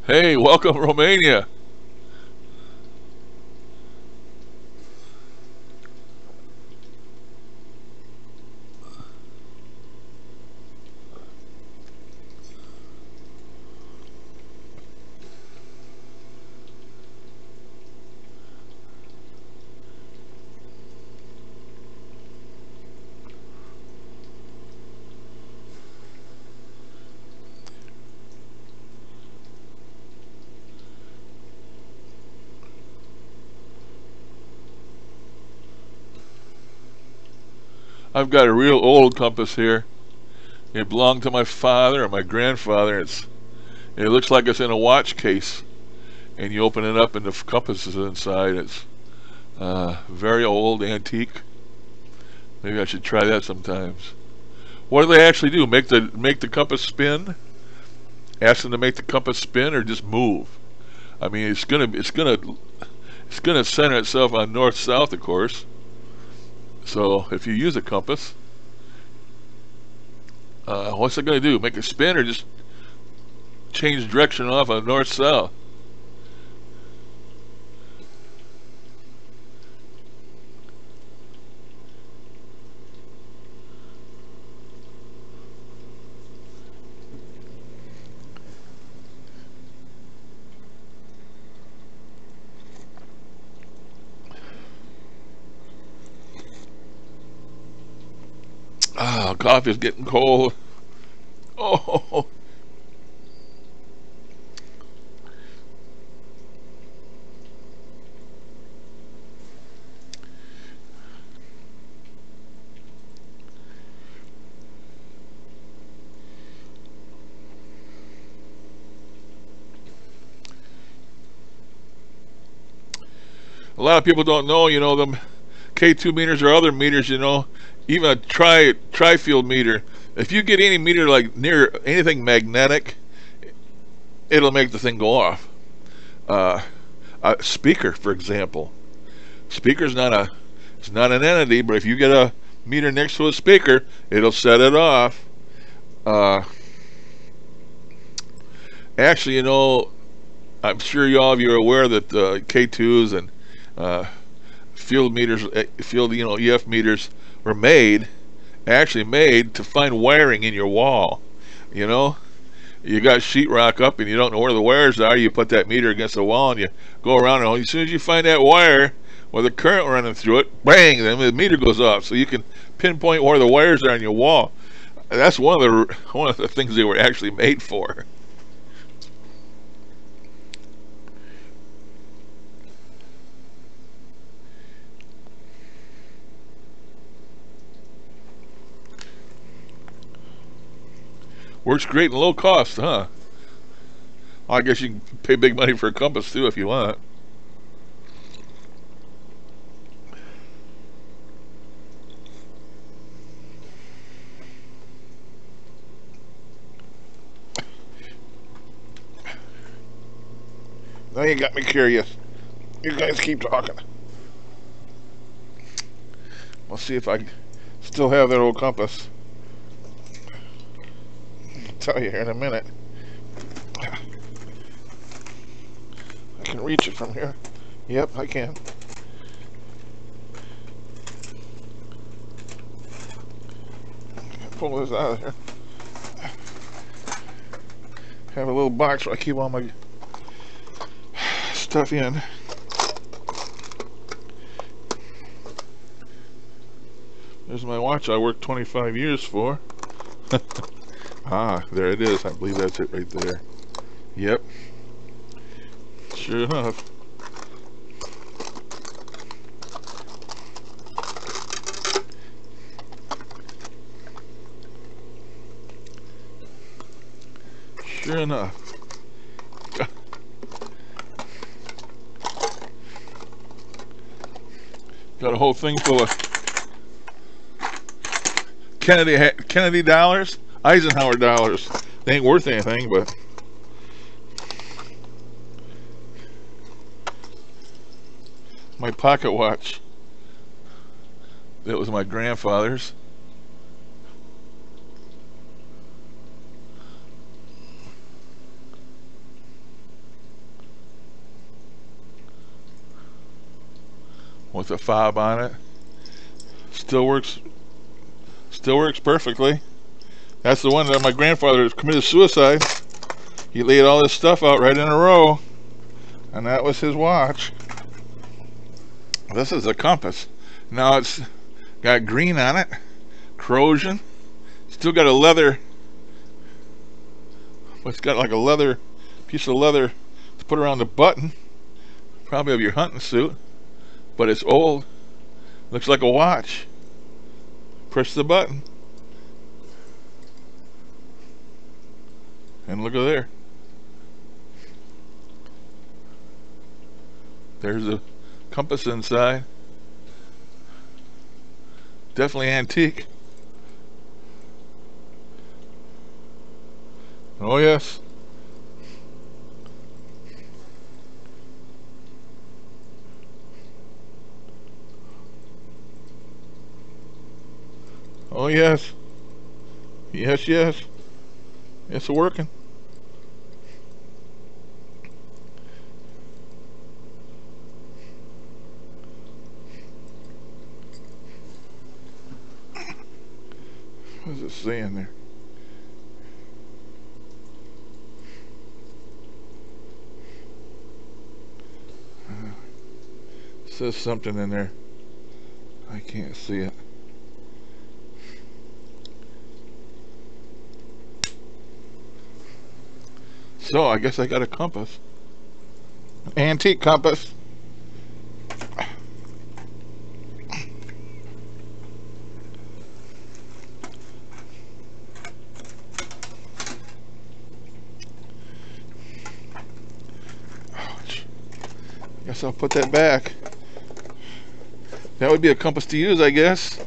Hey, welcome Romania. I've got a real old compass here. It belonged to my father or my grandfather. It looks like it's in a watch case, and you open it up and the compass is inside. It's very old, antique. Maybe I should try that sometimes. What do they actually do? Make the compass spin? Ask them to make the compass spin, or just move? I mean, it's gonna center itself on north south, of course. So if you use a compass, what's it gonna do? Make it spin, or just change direction off on north south? Ah, coffee's getting cold. Oh, a lot of people don't know, you know, them K2 meters or other meters, you know, even a tri-field meter. If you get any meter like near anything magnetic, it'll make the thing go off. Uh, a speaker, for example. Speaker's not a it's not an entity, but if you get a meter next to a speaker, it'll set it off. Uh, Actually, you know, I'm sure you all of you are aware that K2s and uh, field meters, field, you know, EF meters were actually made to find wiring in your wall. You know, you got sheetrock up and you don't know where the wires are. You put that meter against the wall and you go around, and as soon as you find that wire with a current running through it, bang, then the meter goes off. So you can pinpoint where the wires are on your wall. That's one of the things they were actually made for. Works great and low cost, huh? Well, I guess you can pay big money for a compass too if you want. Now you got me curious. You guys keep talking. We'll see if I still have that old compass. I'll tell you here in a minute. I can reach it from here. Yep, I can. Pull this out of here. Have a little box where I keep all my stuff in. There's my watch I worked 25 years for. Ah, there it is. I believe that's it right there. Yep. Sure enough. Sure enough. Got a whole thing full of Kennedy dollars, Eisenhower dollars. They ain't worth anything, but my pocket watch. That was my grandfather's. With a fob on it. Still works perfectly. That's the one that my grandfather committed suicide. He laid all this stuff out right in a row, and that was his watch. This is a compass. Now it's got green on it, corrosion. Still got a leather. It's got like a leather piece of leather to put around the button, probably of your hunting suit. But it's old. Looks like a watch. Press the button. And look at there. There's a compass inside. Definitely antique. Oh yes. Oh yes. Yes, yes. It's working. What does it say in there? It says something in there. I can't see it. So I guess I got a compass. An antique compass. Ouch. Guess I'll put that back. That would be a compass to use, I guess.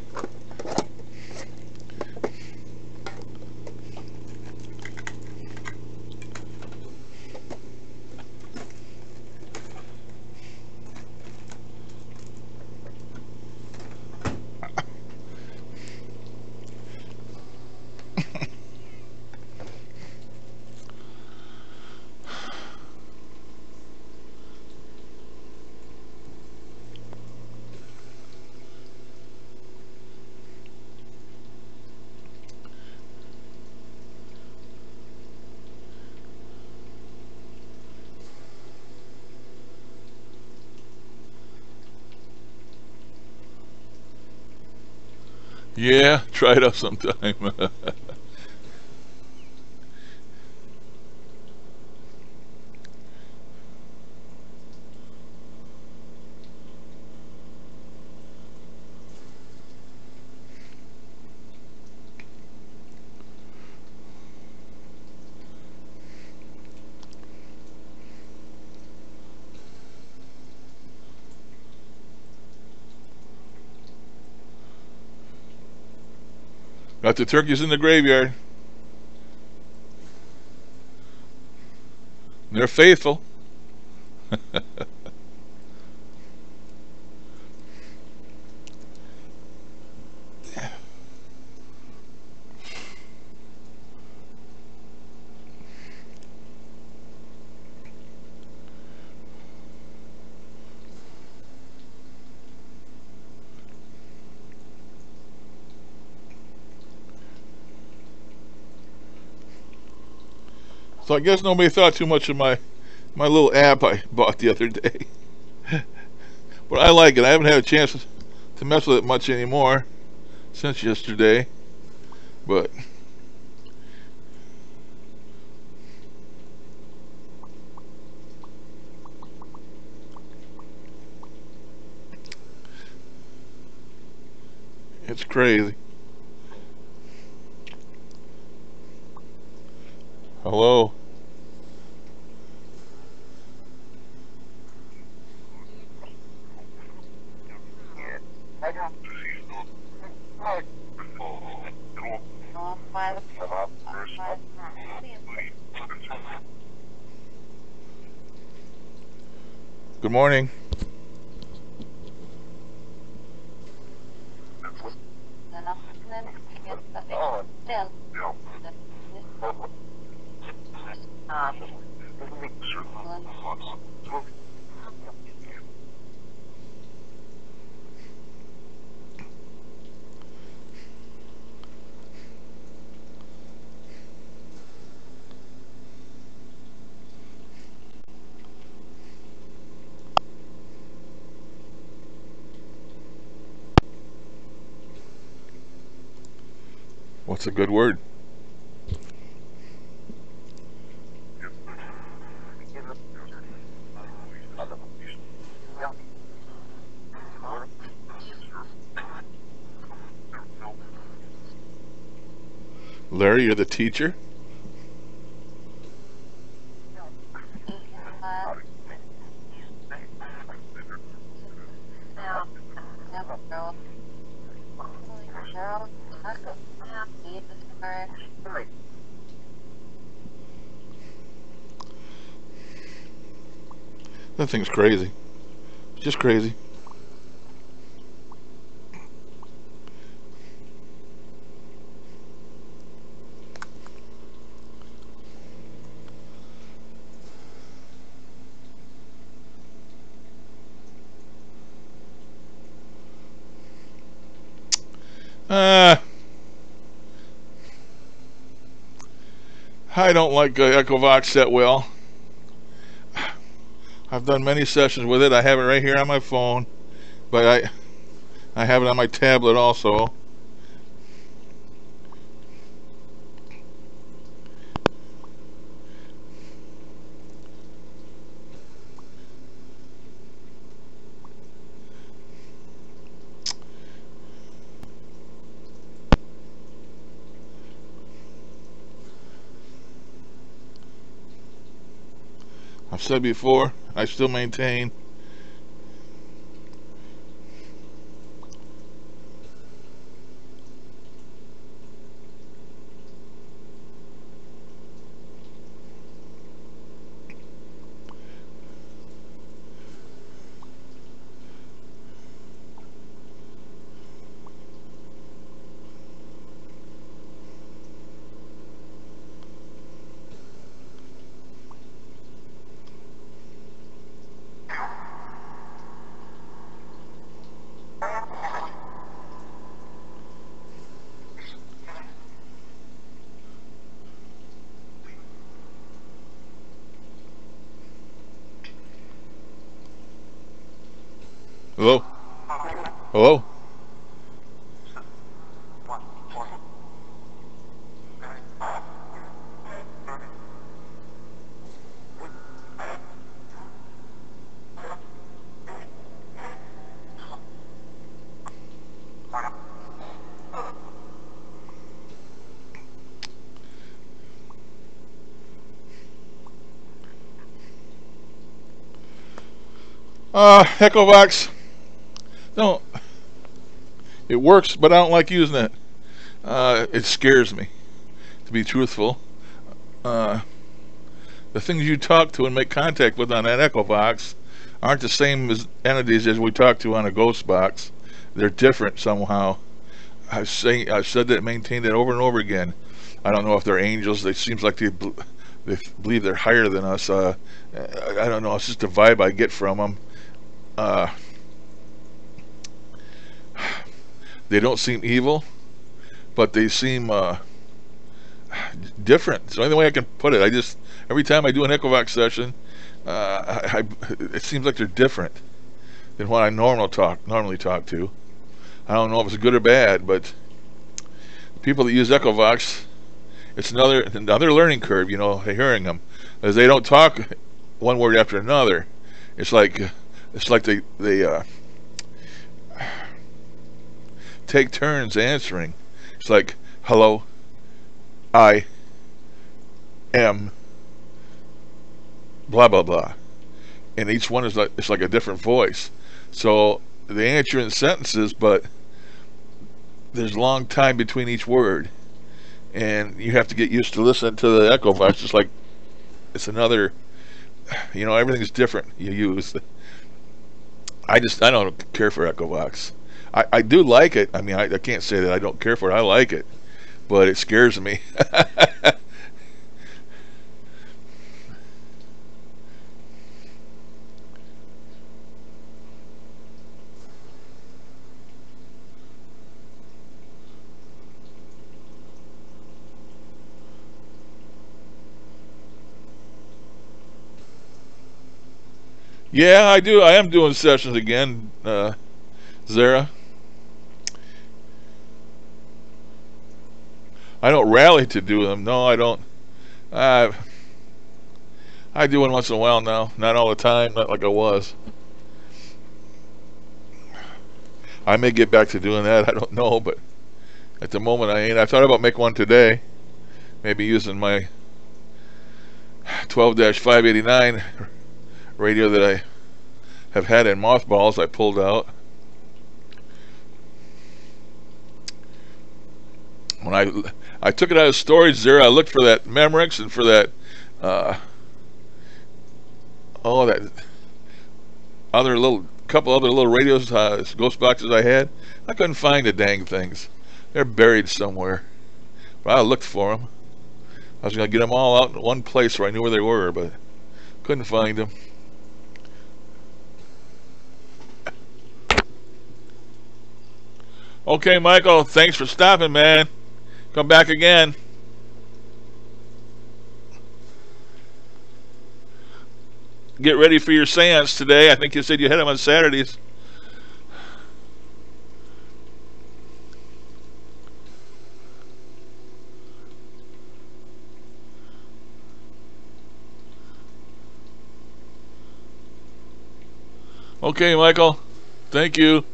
Yeah, try it out sometime. Got the turkeys in the graveyard. They're faithful. So I guess nobody thought too much of my little app I bought the other day. But I like it. I haven't had a chance to mess with it much anymore since yesterday. But it's crazy. Hello. Good morning. What's a good word? Larry, you're the teacher? That thing's crazy. Just crazy. I don't like Echovox that well. I've done many sessions with it. I have it right here on my phone, but I have it on my tablet also. I've said before, I still maintain hello? Hello? Echovox. No, it works, but I don't like using it. It scares me, to be truthful. Uh, the things you talk to and make contact with on that Echovox aren't the same as entities as we talk to on a ghost box. They're different somehow. I've said that, maintained that over and over again. I don't know if they're angels. It seems like they believe they're higher than us. I don't know. It's just a vibe I get from them. Uh, they don't seem evil, but they seem different. It's the only way I can put it. Every time I do an Echovox session, it seems like they're different than what I normally talk to. I don't know if it's good or bad, but people that use Echovox, it's another learning curve, hearing them, as they don't talk one word after another. It's like they take turns answering. It's like, hello, I am blah blah blah, and each one is it's like a different voice. So they answer in sentences, but there's a long time between each word, and you have to get used to listening to the echo box. Just like it's another, everything's different you use. I don't care for echo box. I do like it. I mean, I can't say that I don't care for it. I like it, but it scares me. Yeah, I do. I am doing sessions again, Zara. I don't rally to do them. No, I don't. Uh, I do one once in a while now. Not all the time. Not like I was. I may get back to doing that. I don't know, but at the moment I ain't. I thought about making one today. Maybe using my 12-589 radio that I have had in mothballs. I pulled out. When I took it out of storage there, I looked for that Memorex and for that that other little couple other little radios, ghost boxes I had. I couldn't find the dang things. They're buried somewhere. But I looked for them. I was gonna get them all out in one place where I knew where they were, but couldn't find them. Okay, Michael, thanks for stopping, man. Come back again. Get ready for your seance today. I think you said you had them on Saturdays. Okay, Michael. Thank you.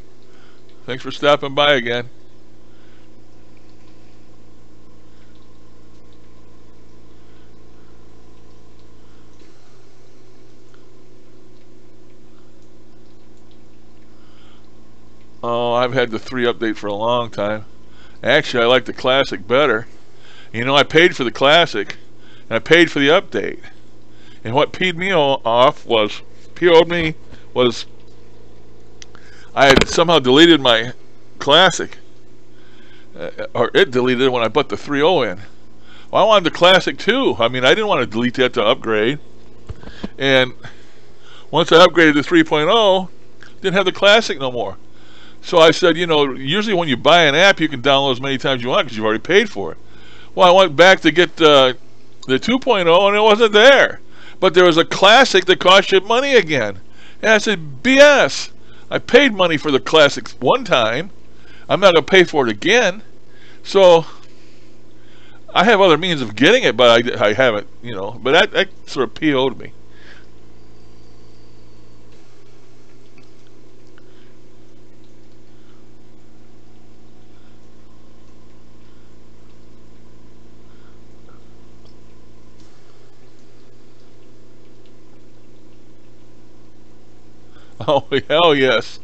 Thanks for stopping by again. Oh, I've had the 3 update for a long time. Actually, I like the Classic better. I paid for the Classic, and I paid for the update. And what PO'd me was I had somehow deleted my Classic. Or it deleted it when I put the 3.0 in. Well, I wanted the Classic too. I mean, I didn't want to delete that to upgrade. And once I upgraded to 3.0, didn't have the Classic no more. So I said, usually when you buy an app, you can download as many times as you want because you've already paid for it. Well, I went back to get the 2.0 and it wasn't there. But there was a Classic that cost you money again. And I said, BS. I paid money for the Classic one time. I'm not going to pay for it again. So I have other means of getting it, but I haven't, But that sort of PO'd me. Oh, hell yes.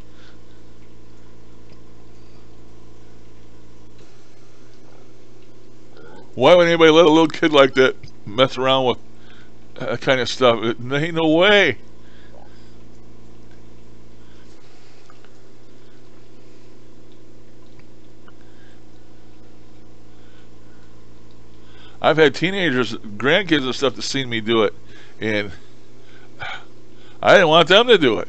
Why would anybody let a little kid like that mess around with that kind of stuff? There ain't no way. I've had teenagers, grandkids and stuff that seen me do it, and I didn't want them to do it.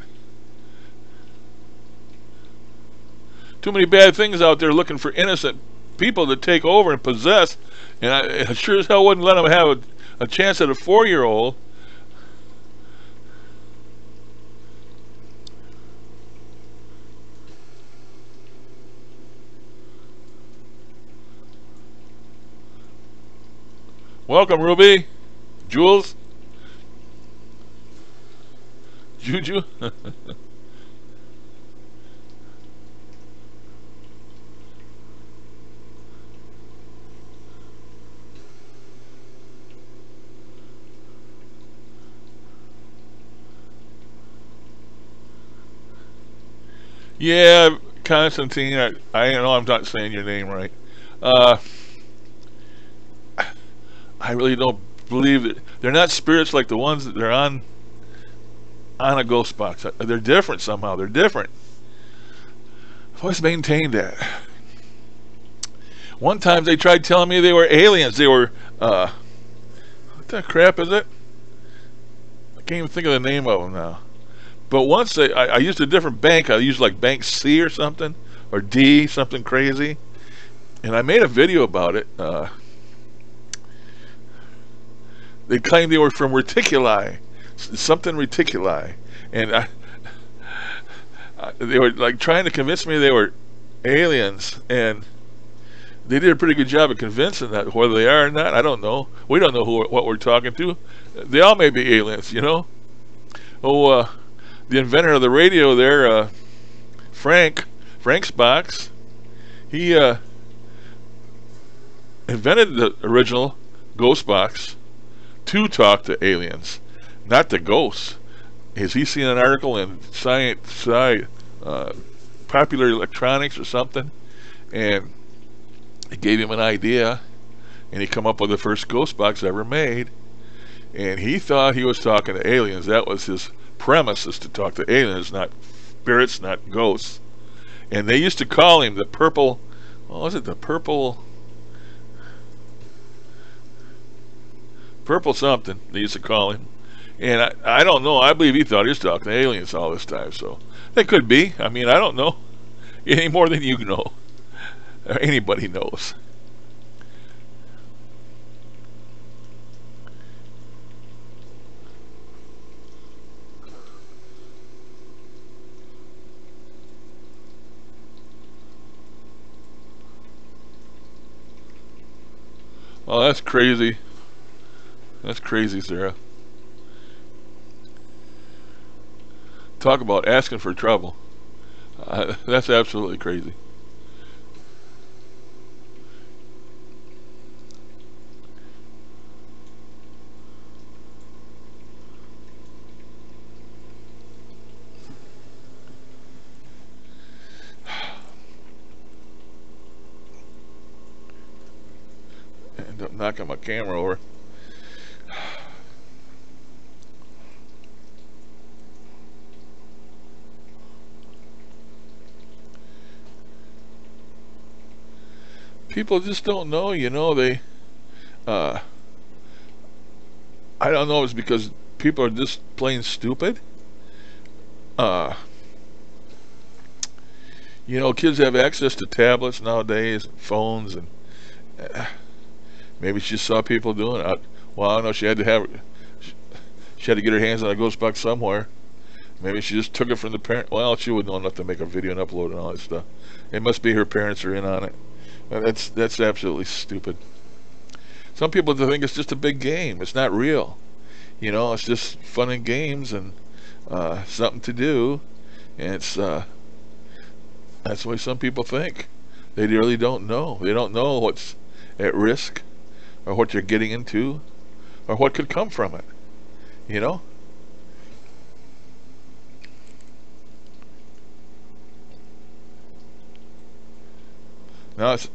Too many bad things out there looking for innocent people to take over and possess, and I sure as hell wouldn't let them have a chance at a 4-year-old. Welcome, Ruby. Jules. Juju. Yeah, Constantine, I know I'm not saying your name right. Uh, I really don't believe that they're not spirits like the ones that they're on a ghost box. They're different somehow. They're different. I've always maintained that. One time they tried telling me they were aliens. They were what the crap is it? I can't even think of the name of them now. But once I used a different bank. I used like Bank C or something, or D, something crazy. And I made a video about it. They claimed they were from reticuli, something reticuli. And they were like trying to convince me they were aliens. And they did a pretty good job of convincing that. Whether they are or not, I don't know. We don't know what we're talking to. They all may be aliens, you know. Oh, the inventor of the radio there, Frank's box, he invented the original ghost box to talk to aliens, not to ghosts. Has he seen an article in Popular Electronics or something, and it gave him an idea, and he come up with the first ghost box ever made, and he thought he was talking to aliens. That was his premise, is to talk to aliens, not spirits, not ghosts. And they used to call him the purple, what was it, the purple something they used to call him. And I don't know, I believe he thought he was talking to aliens all this time. So they could be. I mean, I don't know any more than you know, or anybody knows. Oh, that's crazy. That's crazy, Sarah. Talk about asking for trouble. That's absolutely crazy. End up knocking my camera over. People just don't know, you know. Uh, I don't know if it's because people are just plain stupid. Uh, you know, kids have access to tablets nowadays, phones, and uh, maybe she saw people doing it. Well, I don't know. She had to get her hands on a ghost box somewhere. Maybe she just took it from the parent. Well, she wouldn't know enough to make a video and upload and all that stuff. It must be her parents are in on it. That's absolutely stupid. Some people think it's just a big game. It's not real. You know, it's just fun and games and something to do. And it's that's the way some people think. They really don't know. They don't know what's at risk, or what you're getting into, or what could come from it. You know? Now it's,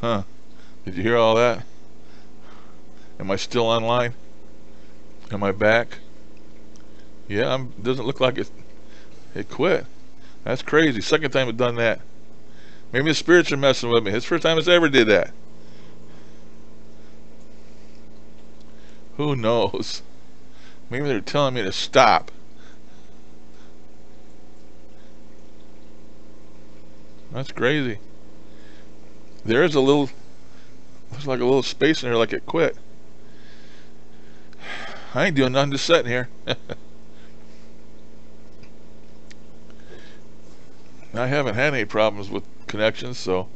huh? Did you hear all that? Am I still online? Am I back? Yeah, doesn't look like it quit. That's crazy. Second time it's done that. Maybe the spirits are messing with me. It's the first time it's ever did that. Who knows? Maybe they're telling me to stop. That's crazy. There's like a little space in there like it quit. I ain't doing nothing, just sitting here. I haven't had any problems with connections, so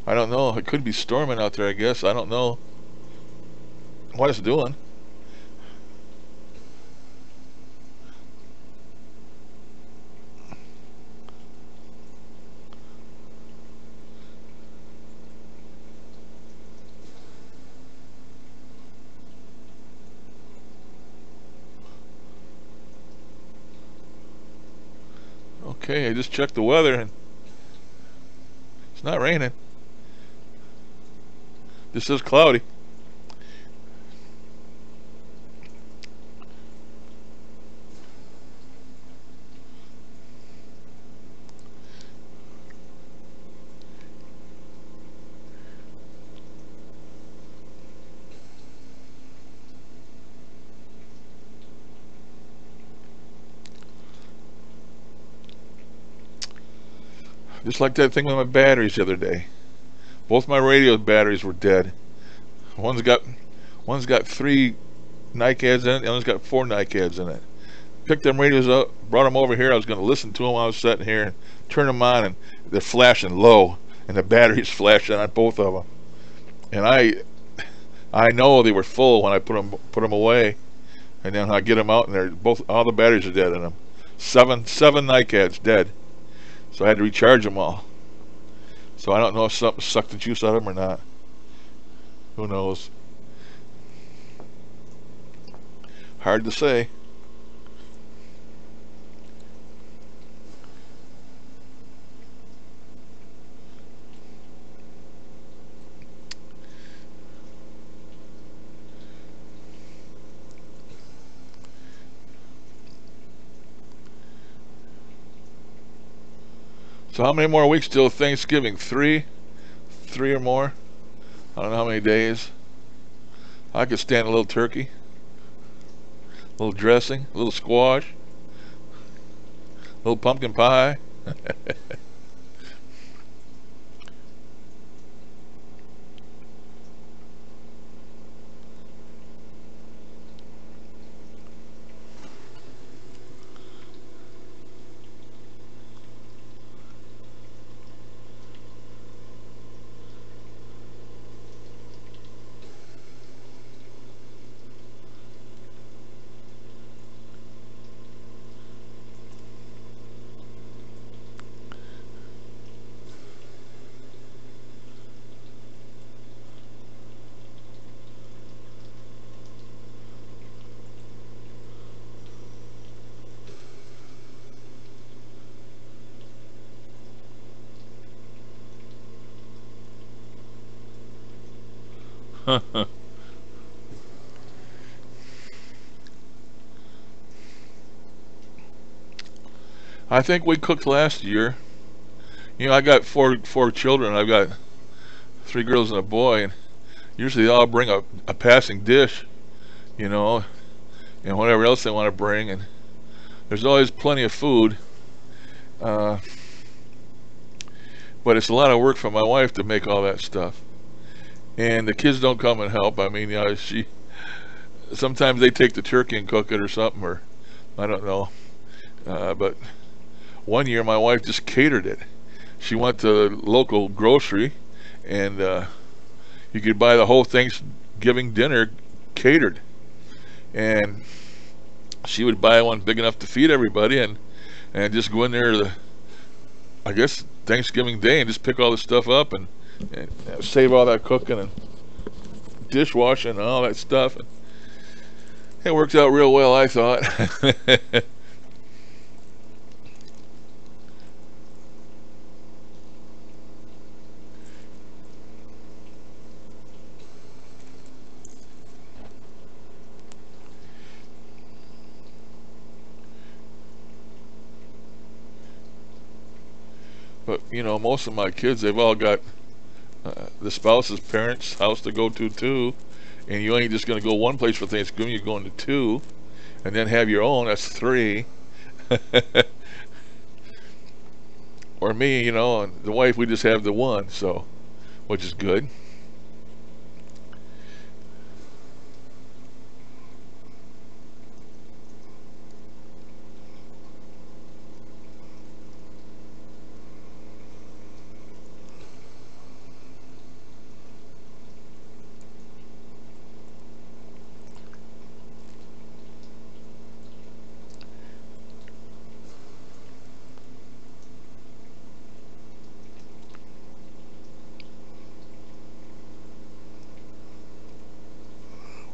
I don't know. It could be storming out there, I guess. I don't know what it's doing. Okay, I just checked the weather and it's not raining. This is cloudy. Just like that thing with my batteries the other day. Both my radio batteries were dead. One's got three NiCads in it, the other's got four NiCads in it. Picked them radios up, brought them over here. I was going to listen to them while I was sitting here, and turn them on, and they're flashing low, and the batteries flashing on both of them. And I know they were full when I put them away, and then I get them out, and all the batteries are dead in them. Seven NiCads dead. So I had to recharge them all. So I don't know if something sucked the juice out of them or not. Who knows? Hard to say. So how many more weeks till Thanksgiving? Three or more? I don't know how many days. I could stand a little turkey, a little dressing, a little squash, a little pumpkin pie. I think we cooked last year. You know, I got four children. I've got three girls and a boy, and usually they all bring a passing dish, you know, and whatever else they want to bring, and there's always plenty of food. Uh, but it's a lot of work for my wife to make all that stuff, and the kids don't come and help. I mean, you know, sometimes they take the turkey and cook it or something, or I don't know. But one year my wife just catered it. She went to the local grocery, and you could buy the whole Thanksgiving dinner catered, and she would buy one big enough to feed everybody, and just go in there I guess Thanksgiving Day, and just pick all the stuff up and save all that cooking and dishwashing and all that stuff. And it worked out real well, I thought. But you know, most of my kids, they've all got the spouse's parents' house to go to too, and you ain't just going to go one place for Thanksgiving. You're going to two, and then have your own. That's three. Or me, you know, and the wife, we just have the one, so, which is good.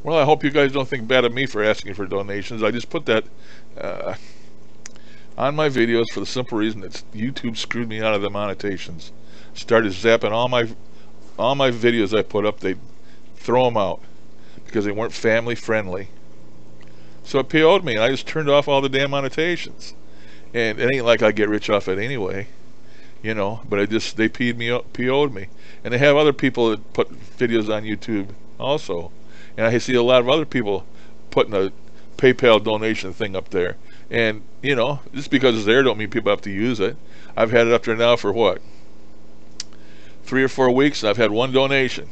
Well, I hope you guys don't think bad of me for asking for donations. I just put that uh, on my videos for the simple reason that YouTube screwed me out of the monetizations. Started zapping all my videos I put up. They throw them out because they weren't family friendly. So it PO'd me, and I just turned off all the damn monetizations. And it ain't like I get rich off it anyway, but they PO'd me. And they have other people that put videos on YouTube also. And I see a lot of other people putting a PayPal donation thing up there. And, just because it's there don't mean people have to use it. I've had it up there now for what? 3 or 4 weeks, and I've had one donation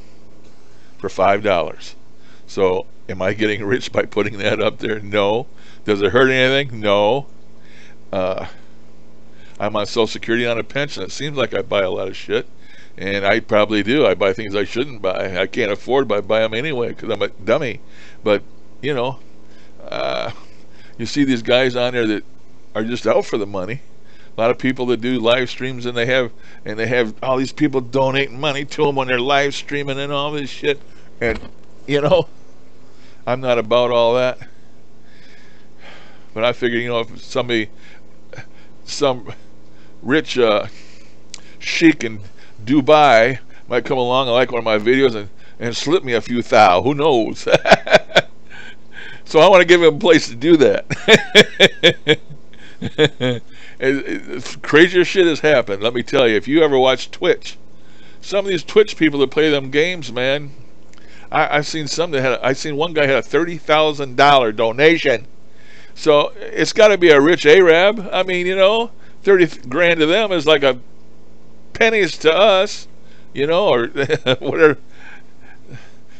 for $5. So, am I getting rich by putting that up there? No. Does it hurt anything? No. I'm on Social Security, on a pension. It seems like I buy a lot of shit, and I probably do. I buy things I shouldn't buy. I can't afford to buy them anyway because I'm a dummy. But, you see these guys on there that are just out for the money. A lot of people that do live streams, and they have all these people donating money to them when they're live streaming and all this shit. And I'm not about all that. But I figure, if some rich sheik in Dubai might come along and like one of my videos and slip me a few thou, who knows? So I want to give him a place to do that. Crazier shit has happened. Let me tell you, if you ever watch Twitch, some of these Twitch people that play them games, man, I've seen one guy had a $30,000 donation. So it's got to be a rich Arab. I mean, 30 grand to them is like a pennies to us, or whatever,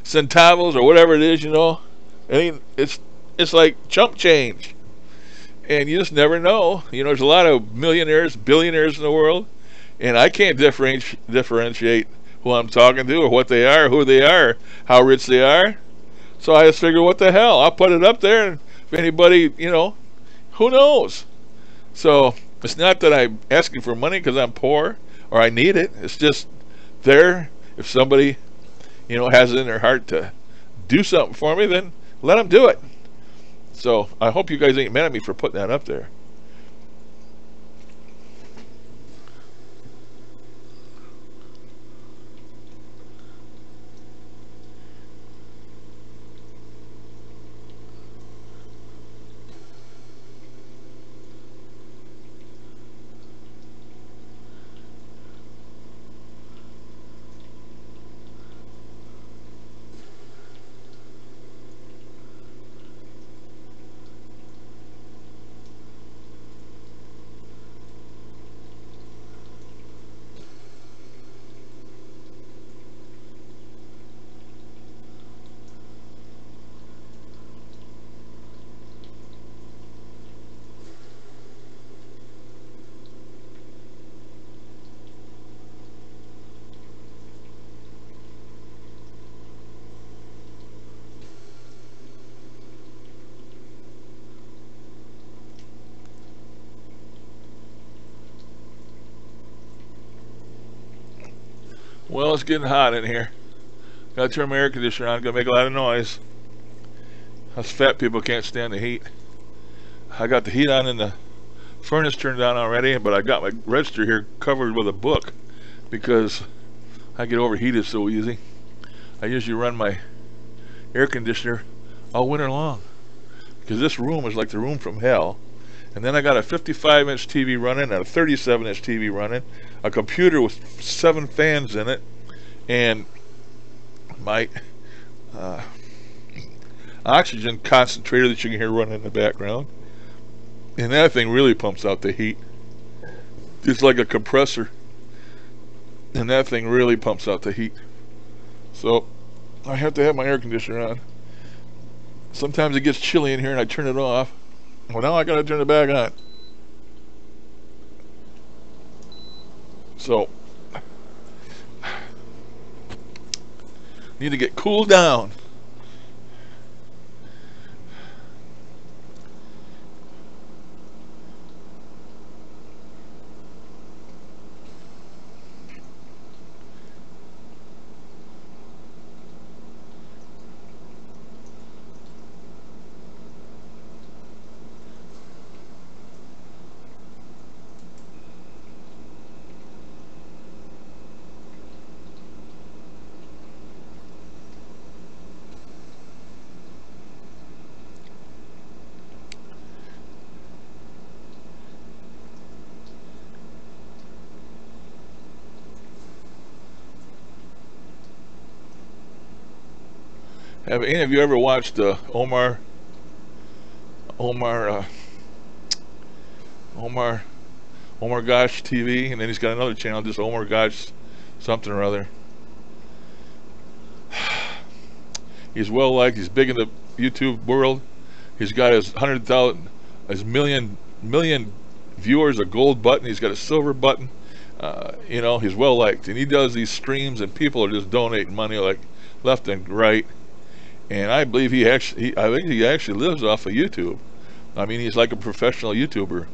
centavos or whatever it is, I mean, it's like chump change. And you just never know. There's a lot of millionaires, billionaires in the world, and I can't differentiate who I'm talking to or what they are, who they are, how rich they are. So I just figure, what the hell? I'll put it up there, and if anybody, who knows? So it's not that I'm asking for money because I'm poor or I need it. It's just there. If somebody, has it in their heart to do something for me, then let them do it. So I hope you guys ain't mad at me for putting that up there. Well, it's getting hot in here. Gotta turn my air conditioner on. Gonna make a lot of noise. Us fat people can't stand the heat. I got the heat on and the furnace turned on already, but I got my register here covered with a book because I get overheated so easy. I usually run my air conditioner all winter long because this room is like the room from hell. And then I got a 55-inch TV running and a 37-inch TV running, a computer with 7 fans in it, and my oxygen concentrator that you can hear running in the background. And that thing really pumps out the heat. It's like a compressor. And that thing really pumps out the heat. So I have to have my air conditioner on. Sometimes it gets chilly in here and I turn it off. Well, now I gotta turn it back on. So need to get cooled down. Have any of you ever watched Omar Omar Omar Gosh TV? And then he's got another channel, just Omar Gosh something or other. He's well liked. He's big in the YouTube world. He's got his 100,000, his million viewers, a gold button. He's got a silver button. You know, he's well liked, and he does these streams, and people are just donating money like left and right. And I believe I think he actually lives off of YouTube. I mean, he's like a professional YouTuber.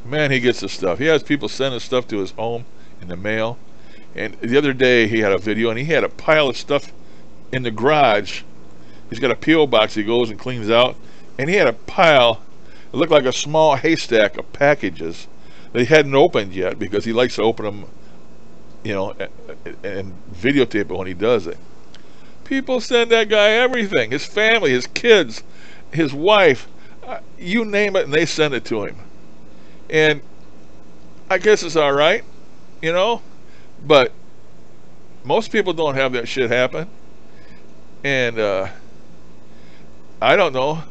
Man, he gets the stuff. He has people sending stuff to his home in the mail. And the other day he had a video, and he had a pile of stuff in the garage. He's got a P.O. box he goes and cleans out, and he had a pile. It looked like a small haystack of packages that he hadn't opened yet, because he likes to open them, you know, and videotape it when he does it. People send that guy everything, his family, his kids, his wife, you name it, and they send it to him. And I guess it's all right, you know, but most people don't have that shit happen. And I don't know.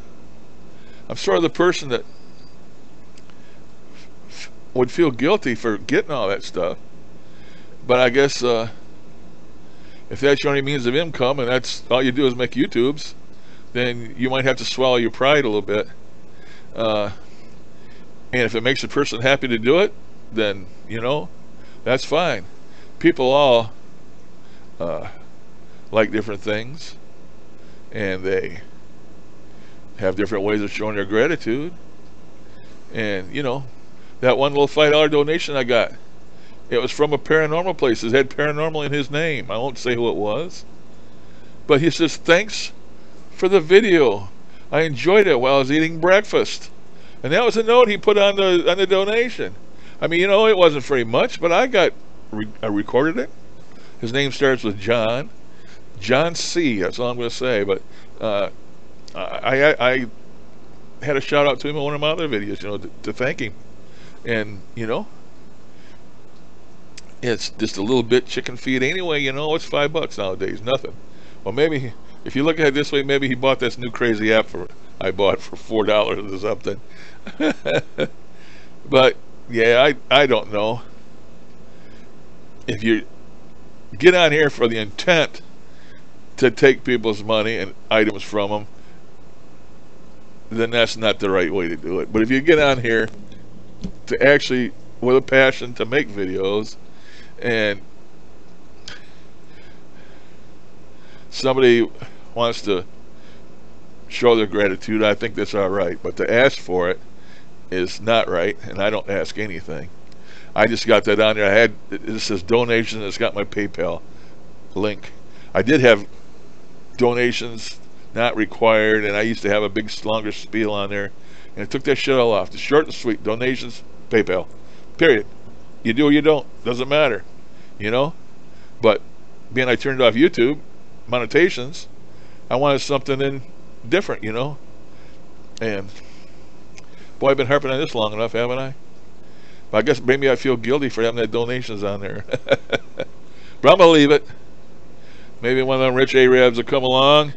I'm sort of the person that would feel guilty for getting all that stuff. But I guess if that's your only means of income, and that's all you do is make YouTubes, then you might have to swallow your pride a little bit. And if it makes a person happy to do it, then, you know, that's fine. People all like different things, and they have different ways of showing their gratitude. And, you know, that one little $5 donation I got, it was from a paranormal place. It had paranormal in his name. I won't say who it was. But he says, thanks for the video. I enjoyed it while I was eating breakfast. And that was a note he put on the donation. I mean, you know, it wasn't very much, but I recorded it. His name starts with John. John C. That's all I'm going to say. But I had a shout out to him in one of my other videos, you know, to thank him. And, you know, it's just a little bit chicken feed anyway, you know. It's $5 nowadays, nothing. Well, maybe if you look at it this way, maybe he bought this new crazy app I bought for $4 or something. But yeah, I don't know. If you get on here for the intent to take people's money and items from them, then that's not the right way to do it. But if you get on here to actually, with a passion, to make videos, and somebody wants to show their gratitude, I think that's all right. But to ask for it is not right, and I don't ask anything. I just got that on there. It says donation. It's got my PayPal link. I did have donations not required, and I used to have a big longer spiel on there, and I took that shit all off. The short and sweet: donations, PayPal, period. You do or you don't, doesn't matter, you know. But being I turned off YouTube monetizations, I wanted something different, you know. And boy, I've been harping on this long enough, haven't I? But I guess maybe I feel guilty for having that donations on there. But I'm gonna leave it. Maybe one of them rich Arabs will come along.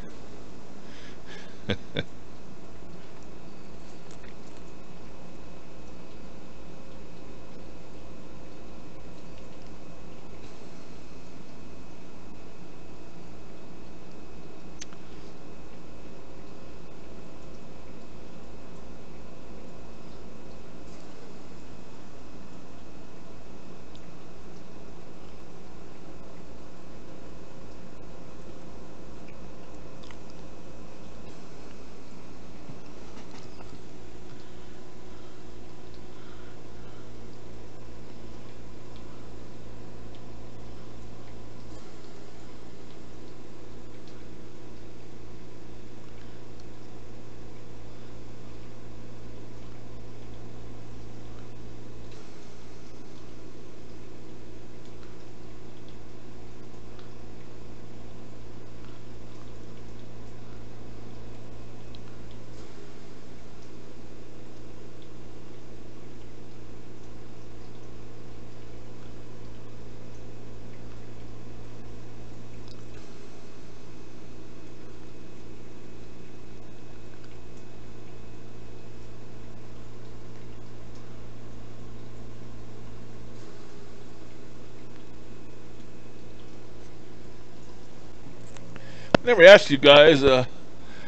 Never asked you guys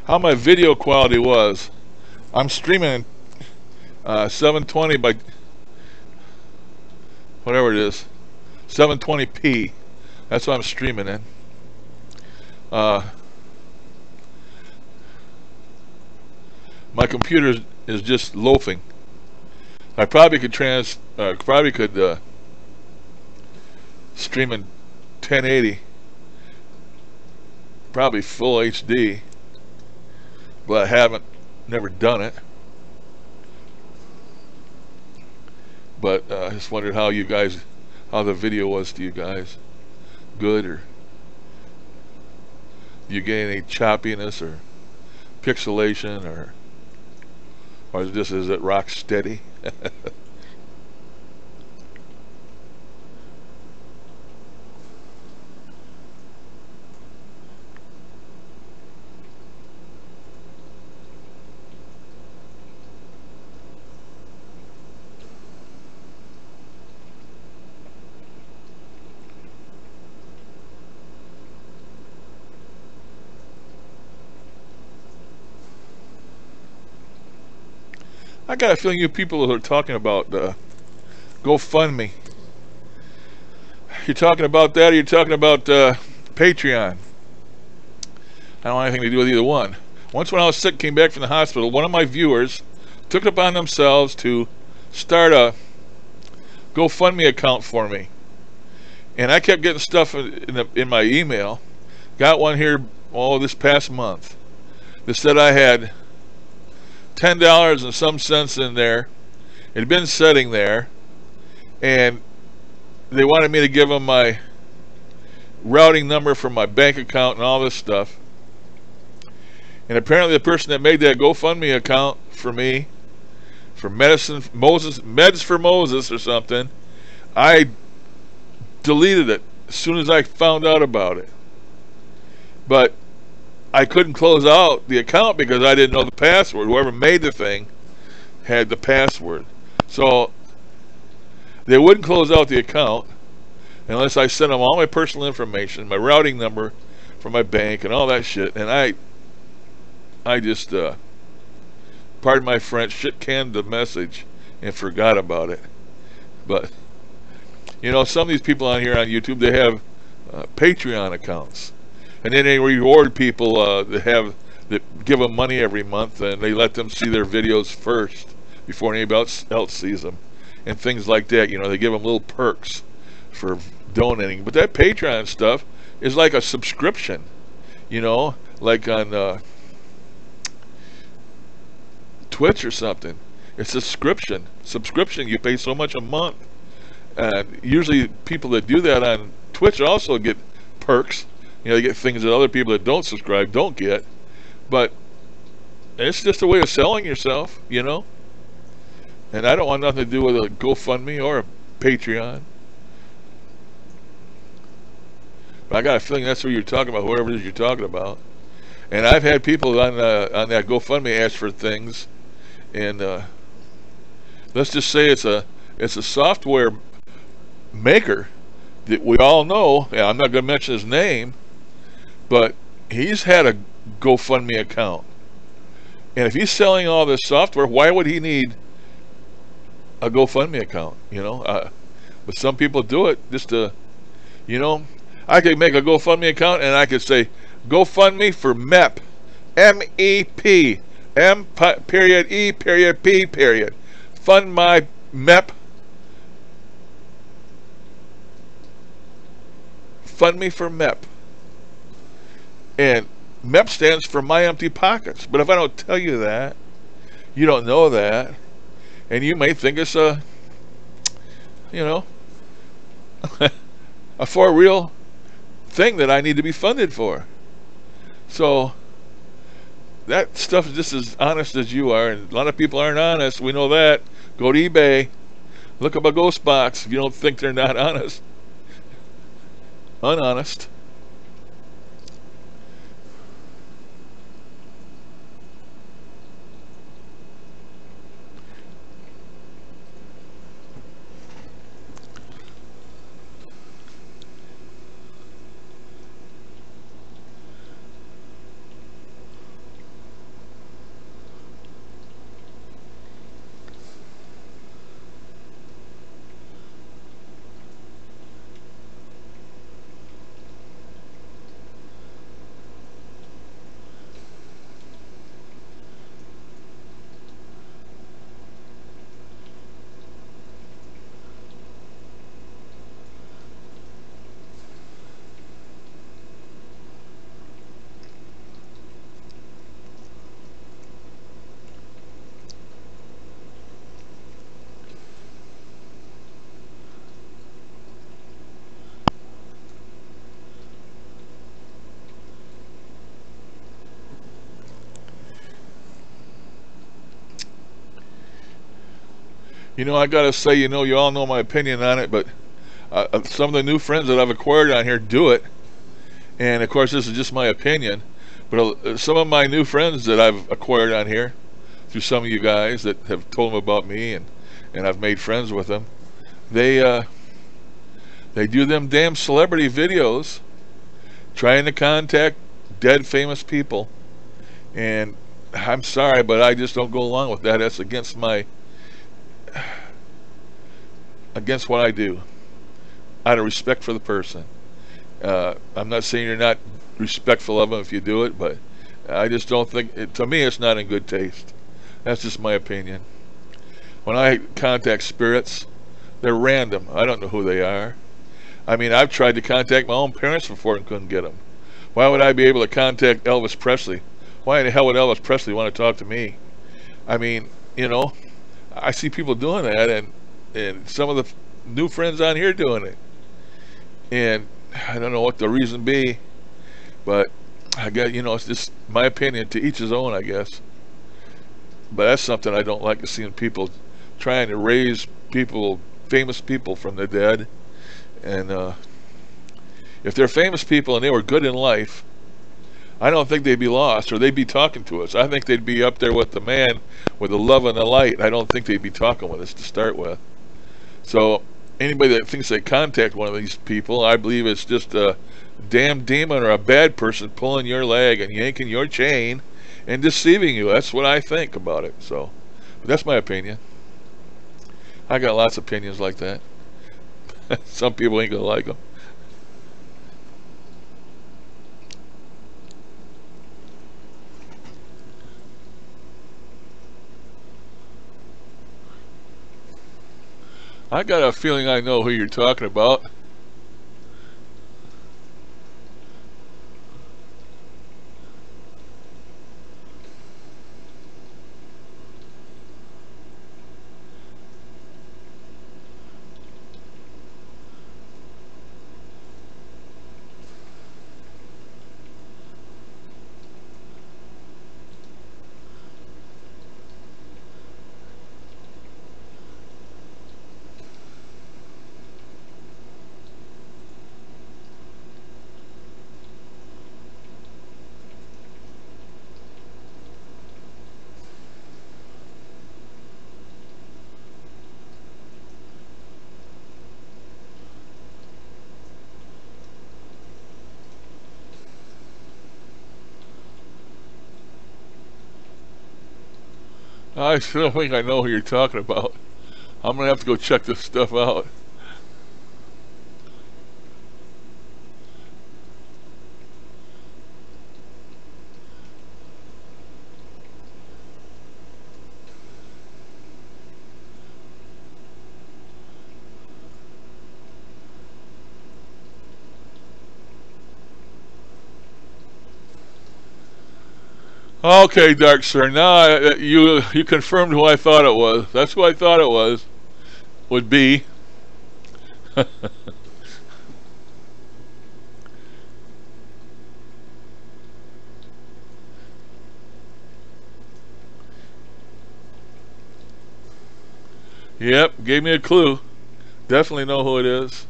how my video quality was. I'm streaming 720 by whatever it is, 720p. That's what I'm streaming in. My computer is just loafing. I probably could stream in 1080, probably full HD, but I haven't, never done it. But I just wondered how the video was to you guys. Good, or do you get any choppiness or pixelation, or is it rock steady? I got a feeling you people who are talking about GoFundMe, you're talking about that, or you're talking about Patreon. I don't want anything to do with either one. Once when I was sick, came back from the hospital, one of my viewers took it upon themselves to start a GoFundMe account for me. And I kept getting stuff in my email. Got one here this past month that said I had $10 and some cents in there. It had been sitting there, and they wanted me to give them my routing number for my bank account and all this stuff. And apparently the person that made that GoFundMe account for me, for Meds for Moses or something, I deleted it as soon as I found out about it. But I couldn't close out the account because I didn't know the password. Whoever made the thing had the password. So they wouldn't close out the account unless I sent them all my personal information, my routing number for my bank and all that shit. And I just, pardon my French, shit-canned the message and forgot about it. But, you know, some of these people on here on YouTube, they have Patreon accounts. And then they reward people that give them money every month, and they let them see their videos first before anybody else sees them, and things like that. You know, they give them little perks for donating. But that Patreon stuff is like a subscription. You know, like on Twitch or something. It's a subscription. You pay so much a month. And usually people that do that on Twitch also get perks. You know, they get things that other people that don't subscribe don't get. But it's just a way of selling yourself, you know. And I don't want nothing to do with a GoFundMe or a Patreon. But I got a feeling that's what you're talking about, whatever it is you're talking about. And I've had people on that GoFundMe ask for things, and let's just say it's a software maker that we all know. I'm not going to mention his name, but he's had a GoFundMe account. And if he's selling all this software, why would he need a GoFundMe account? You know, but some people do it just to, you know, I could make a GoFundMe account and I could say, GoFundMe for MEP, M-E-P, M period E period P period. Fund my MEP. Fund me for MEP. And MEP stands for My Empty Pockets. But if I don't tell you that, you don't know that, and you may think it's a, you know, a for real thing that I need to be funded for. So that stuff is just as honest as you are, and a lot of people aren't honest. We know that. Go to eBay, look up a ghost box if you don't think they're not honest. Unhonest. I gotta say, you all know my opinion on it, but some of the new friends that I've acquired on here do it, and of course this is just my opinion. But some of my new friends that I've acquired on here, through some of you guys that have told them about me, and I've made friends with them, they they do them damn celebrity videos, trying to contact dead famous people, and I'm sorry, but I just don't go along with that. That's against what I do, out of respect for the person. I'm not saying you're not respectful of them if you do it, but I just don't think to me it's not in good taste. That's just my opinion. When I contact spirits, they're random. I don't know who they are. I mean, I've tried to contact my own parents before and couldn't get them. Why would I be able to contact Elvis Presley? Why in the hell would Elvis Presley want to talk to me? I mean, I see people doing that, and some of the new friends on here doing it. And I don't know what the reason be, but I guess, it's just my opinion, to each his own, I guess. But that's something I don't like, seeing people trying to raise people, famous people from the dead. And if they're famous people and they were good in life, I don't think they'd be lost, or they'd be talking to us. I think they'd be up there with the man with the love and the light. I don't think they'd be talking with us to start with. So anybody that thinks they contact one of these people, I believe it's just a damn demon or a bad person pulling your leg and yanking your chain and deceiving you. That's what I think about it. So, but that's my opinion. I got lots of opinions like that. Some people ain't gonna like them. I got a feeling I know who you're talking about. I still think I know who you're talking about. I'm gonna have to go check this stuff out. Okay, Dark Sir. Now you confirmed who I thought it was. That's who I thought it was. Would be. Yep, gave me a clue. Definitely know who it is.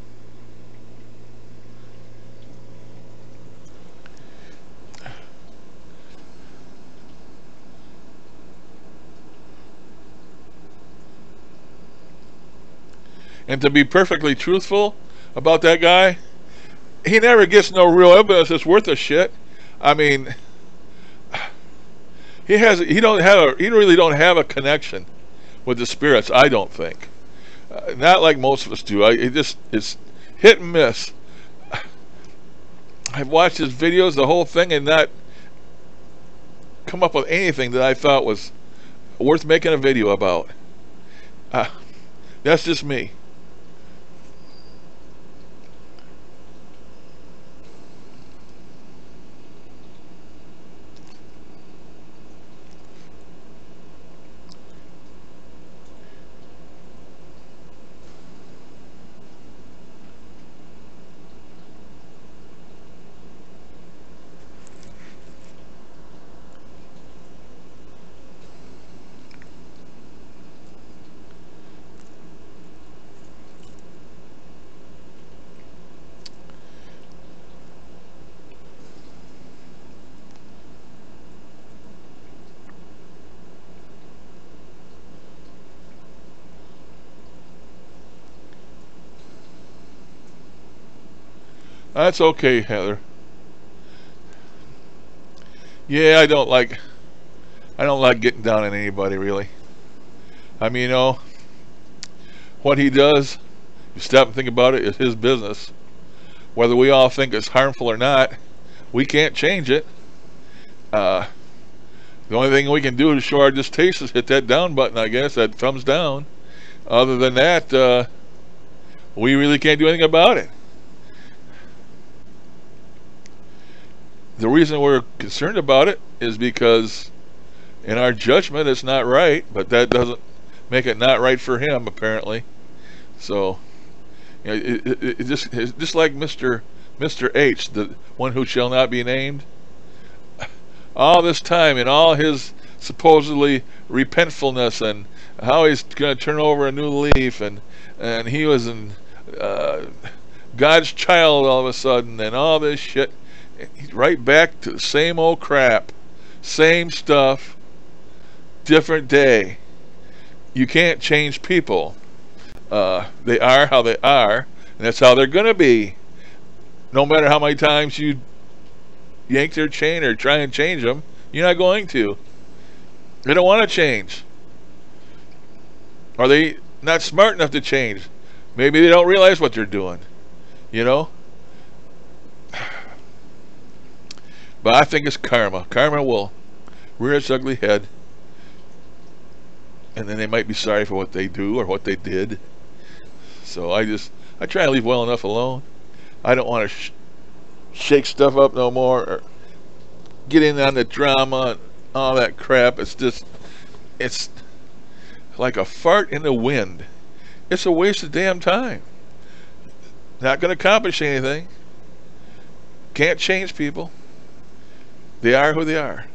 And to be perfectly truthful about that guy, he never gets no real evidence that's worth a shit. I mean, he really don't have a connection with the spirits. I don't think, not like most of us do. It's hit and miss. I've watched his videos, the whole thing, and not come up with anything that I thought was worth making a video about. That's just me. That's okay, Heather. Yeah, I don't like getting down on anybody really. I mean, what he does, you stop and think about it, is his business. Whether we all think it's harmful or not, we can't change it. Uh, the only thing we can do to show our distaste is hit that down button, I guess, that thumbs down. Other than that, we really can't do anything about it. The reason we're concerned about it is because in our judgment it's not right, but that doesn't make it not right for him, apparently. So, it's just like Mr. H, the one who shall not be named. All this time, in all his supposedly repentfulness and how he's going to turn over a new leaf, and he was in God's child all of a sudden, and all this shit, he's right back to the same old crap, same stuff, different day. You can't change people. They are how they are, and that's how they're going to be. No matter how many times you yank their chain or try and change them, you're not going to. They don't want to change. Are they not smart enough to change? Maybe they don't realize what they're doing. You know? But I think it's karma. Karma will rear its ugly head, and then they might be sorry for what they do or what they did. So I try to leave well enough alone. I don't want to shake stuff up no more or get in on the drama and all that crap. It's like a fart in the wind. It's a waste of damn time. Not going to accomplish anything. Can't change people. They are who they are.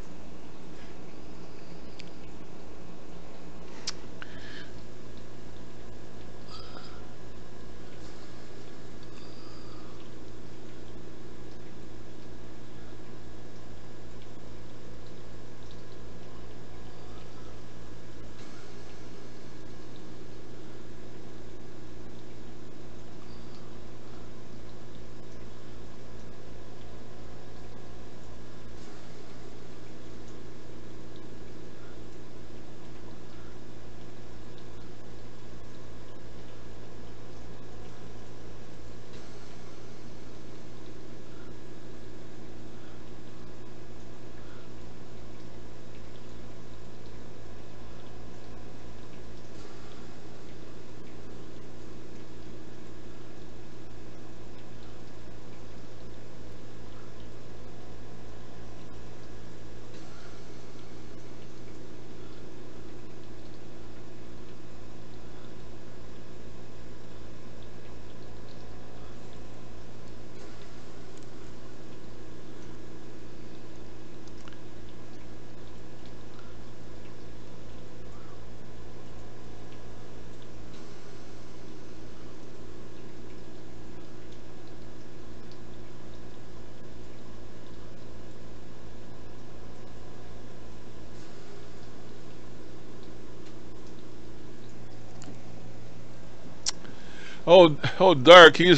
Oh, Dark. He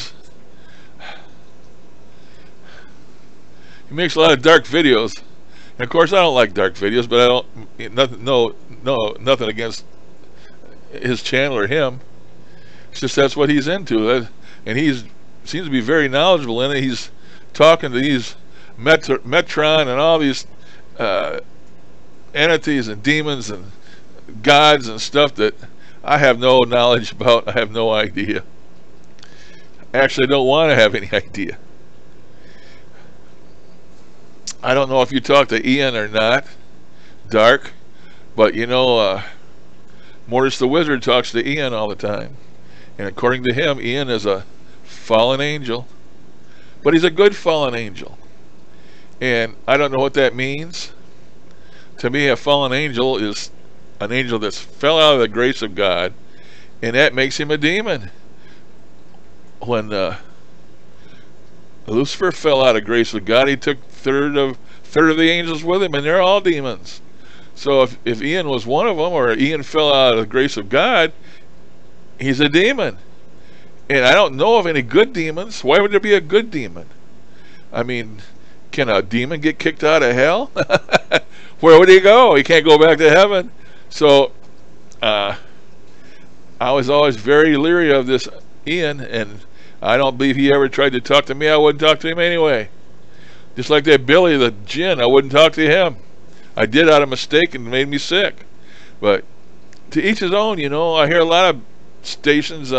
makes a lot of dark videos. And of course, I don't like dark videos, but I don't nothing against his channel or him. It's just that's what he's into, and seems to be very knowledgeable in it. He's talking to these Metron and all these entities and demons and gods and stuff that I have no knowledge about. I have no idea. Actually, I don't want to have any idea. I don't know if you talk to Ian or not, Dark, but Mortis the Wizard talks to Ian all the time. And according to him, Ian is a fallen angel. But he's a good fallen angel. And I don't know what that means. To me, a fallen angel is an angel that's fell out of the grace of God, and that makes him a demon. When Lucifer fell out of grace with God, he took third of the angels with him, and they're all demons. So if Ian was one of them, or Ian fell out of the grace of God, he's a demon. And I don't know of any good demons. Why would there be a good demon? I mean, can a demon get kicked out of hell? Where would he go? He can't go back to heaven. So I was always very leery of this Ian, and I don't believe he ever tried to talk to me. I wouldn't talk to him anyway. Just like that Billy the Jinn, I wouldn't talk to him. I did out of mistake and it made me sick. But to each his own, you know. I hear a lot of stations,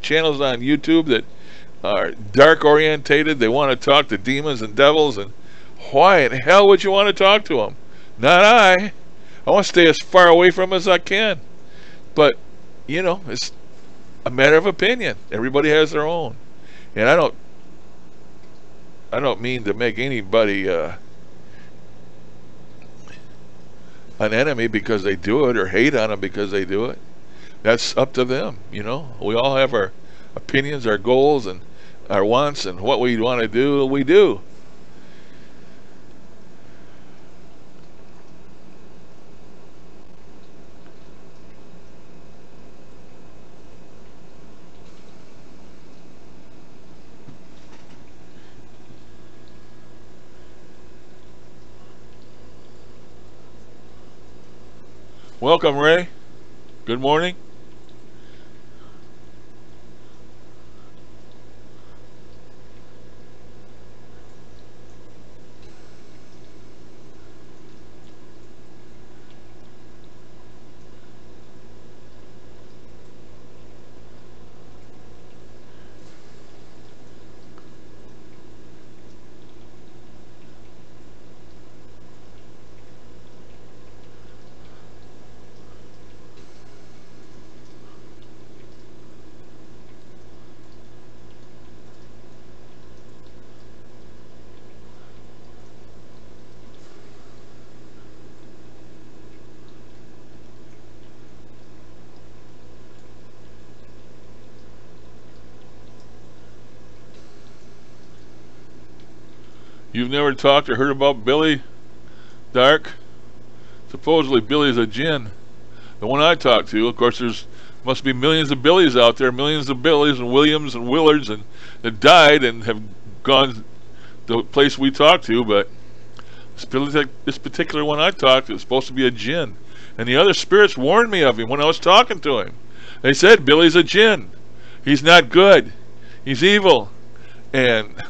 channels on YouTube that are dark orientated. They want to talk to demons and devils, and why in hell would you want to talk to them? Not I. I want to stay as far away from them as I can. But, you know, it's a matter of opinion. Everybody has their own. And I don't mean to make anybody an enemy because they do it, or hate on them because they do it. That's up to them, you know. We all have our opinions, our goals, and our wants, and what we want to do, we do. Welcome, Ray. Good morning. You've never talked or heard about Billy Dark? Supposedly Billy's a jinn. The one I talked to, of course, there's must be millions of Billies out there, millions of Billies and Williams and Willards, and that died and have gone the place we talked to. But this particular one I talked to is supposed to be a jinn, and the other spirits warned me of him when I was talking to him. They said Billy's a jinn. He's not good. He's evil. And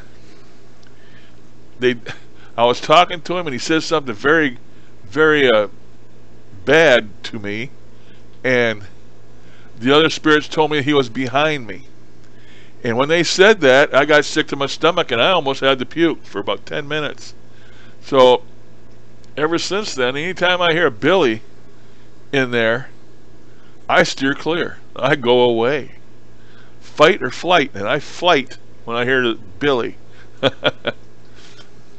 I was talking to him, and he said something very, very bad to me, and the other spirits told me he was behind me. And when they said that, I got sick to my stomach, and I almost had to puke for about 10 minutes. So ever since then, anytime I hear Billy in there, I steer clear. I go away. Fight or flight, and I flight when I hear Billy.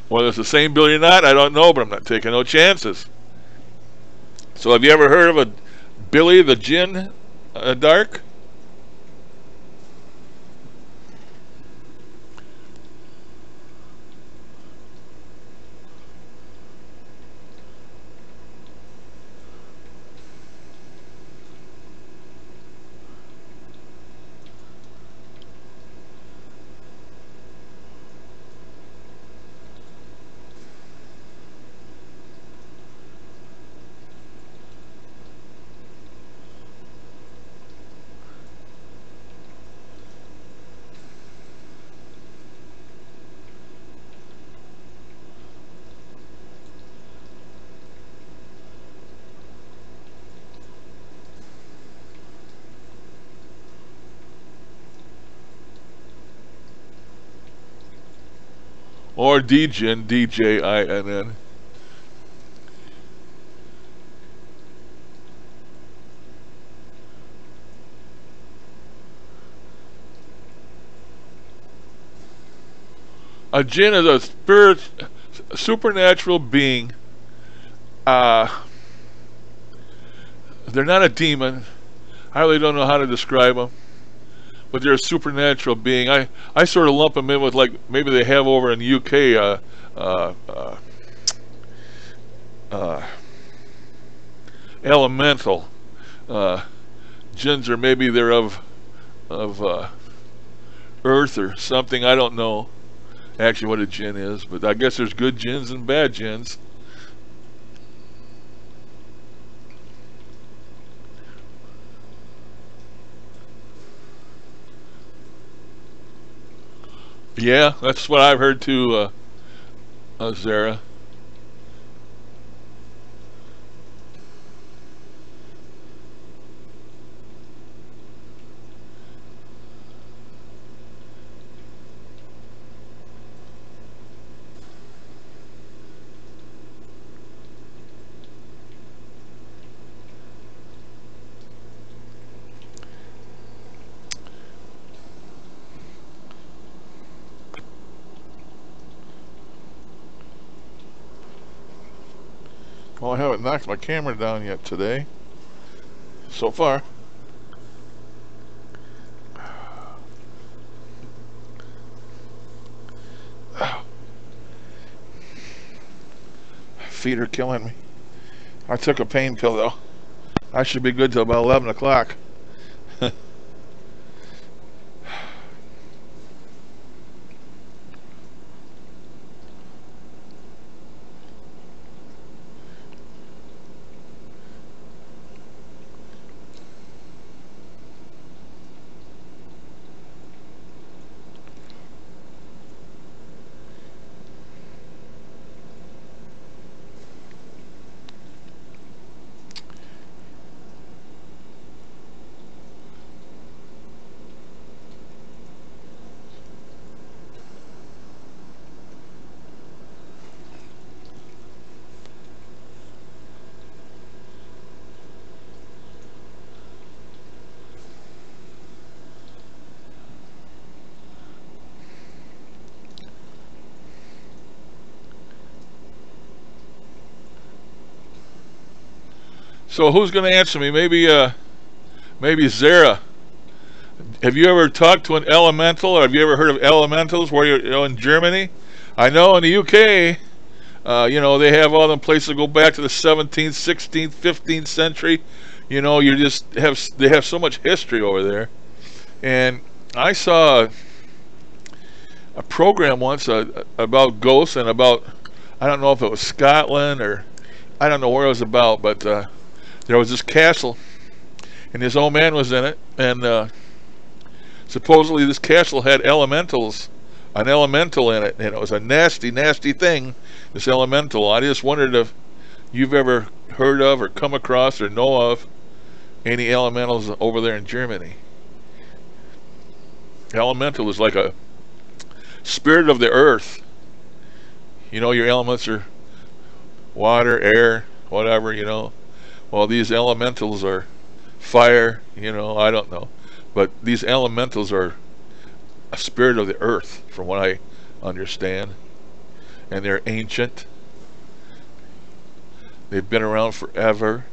Whether it's the same Billy or not, I don't know, but I'm not taking no chances. So have you ever heard of a Billy the Jinn Dark? Or D-Jinn, D-J-I-N-N. A jinn is a supernatural being. They're not a demon. I really don't know how to describe them, but they're a supernatural being. I sort of lump them in with, like, maybe they have over in the UK, elemental. Jinns, or maybe they're of earth or something. I don't know actually what a jinn is, but I guess there's good jinns and bad jinns. Yeah, that's what I've heard too, Zara. Well, I haven't knocked my camera down yet today, so far. Feet are killing me. I took a pain pill though. I should be good till about 11 o'clock. So who's going to answer me? Maybe Zara. Have you ever talked to an elemental, or have you ever heard of elementals where you're in Germany? I know in the UK, they have all them places that go back to the 17th, 16th, 15th century. They have so much history over there. And I saw a program once about ghosts and about, I don't know if it was Scotland or I don't know where it was about, but there was this castle and this old man was in it, and supposedly this castle had an elemental in it, and it was a nasty, nasty thing, this elemental. I just wondered if you've ever heard of or come across or know of any elementals over there in Germany. Elemental is like a spirit of the earth. Your elements are water, air, whatever. Well, these elementals are fire, I don't know. But these elementals are a spirit of the earth, from what I understand. And they're ancient. They've been around forever.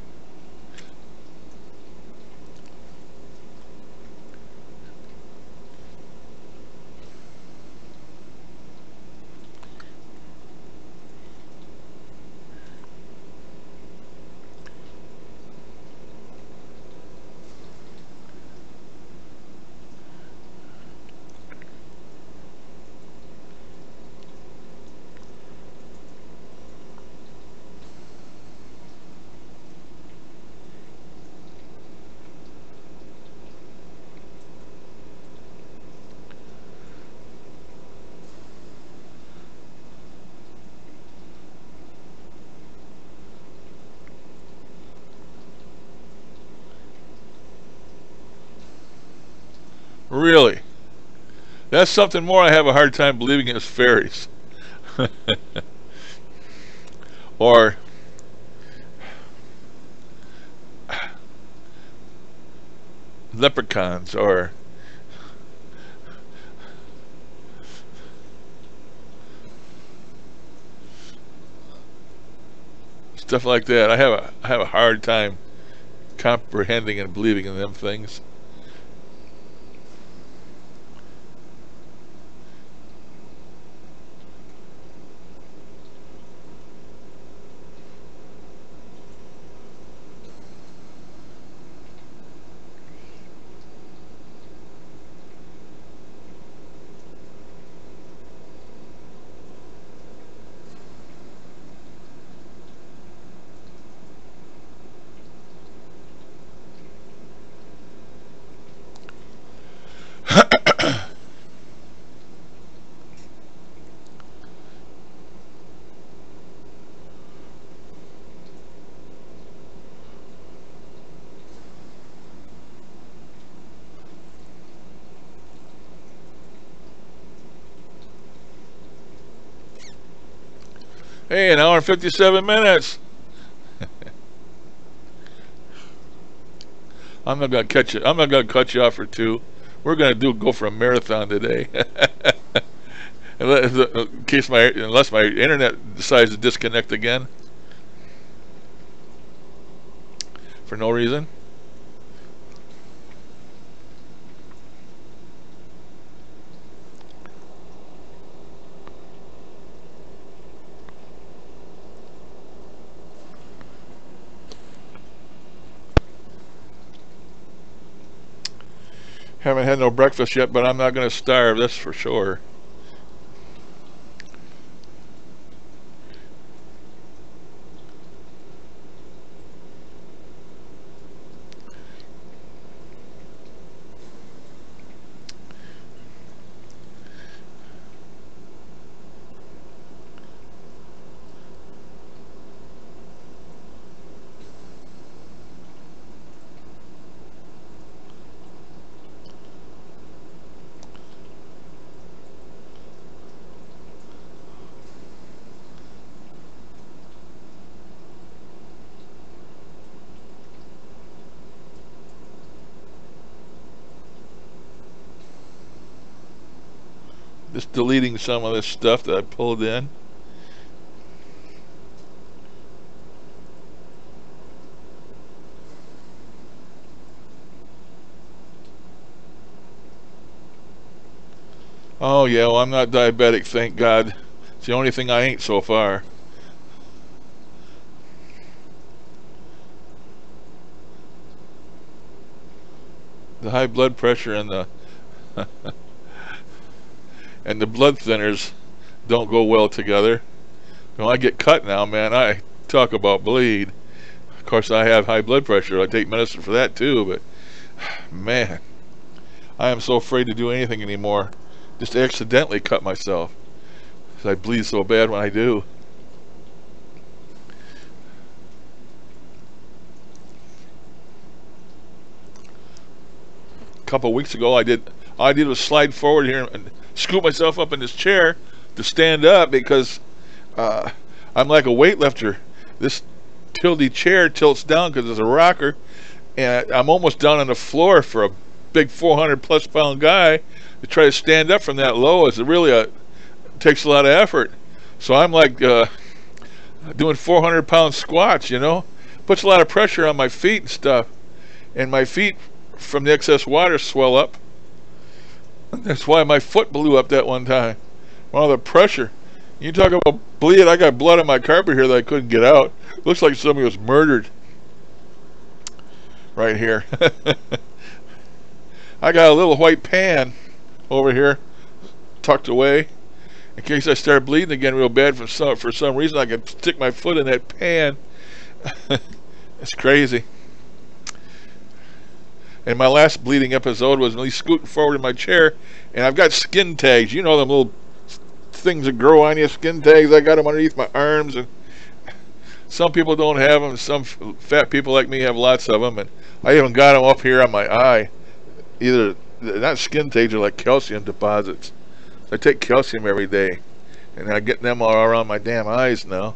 Really? That's something more I have a hard time believing is fairies. Or leprechauns, or stuff like that. I have a hard time comprehending and believing in them things. Hey, an hour and 57 minutes. I'm not gonna catch it. I'm not gonna cut you off for 2. We're gonna go for a marathon today. Unless my internet decides to disconnect again for no reason. Haven't had no breakfast yet, but I'm not going to starve, that's for sure. Just deleting some of this stuff that I pulled in. Oh yeah, well I'm not diabetic, thank God. It's the only thing I ain't so far. The high blood pressure and the and the blood thinners don't go well together. When I get cut now, man, I talk about bleed. Of course, I have high blood pressure. I take medicine for that too, but man, I am so afraid to do anything anymore. Just accidentally cut myself, because I bleed so bad when I do. A couple of weeks ago, all I did was slide forward here and scoop myself up in this chair to stand up, because I'm like a weightlifter. This tilty chair tilts down because it's a rocker, and I'm almost down on the floor for a big 400+ pound guy. To try to stand up from that low is really takes a lot of effort. So I'm like doing 400-pound squats, you know. Puts a lot of pressure on my feet and stuff, and my feet from the excess water swell up. That's why my foot blew up that one time. All the pressure. You talk about bleed. I got blood on my carpet here that I couldn't get out. Looks like somebody was murdered right here. I got a little white pan over here tucked away in case I start bleeding again real bad for some reason. I can stick my foot in that pan. It's crazy. And my last bleeding episode was me scooting forward in my chair, and I've got skin tags. You know them little things that grow on you, skin tags. I got them underneath my arms, and some people don't have them. Some fat people like me have lots of them, and I even got them up here on my eye. Either not skin tags, are like calcium deposits. I take calcium every day, and I get them all around my damn eyes now.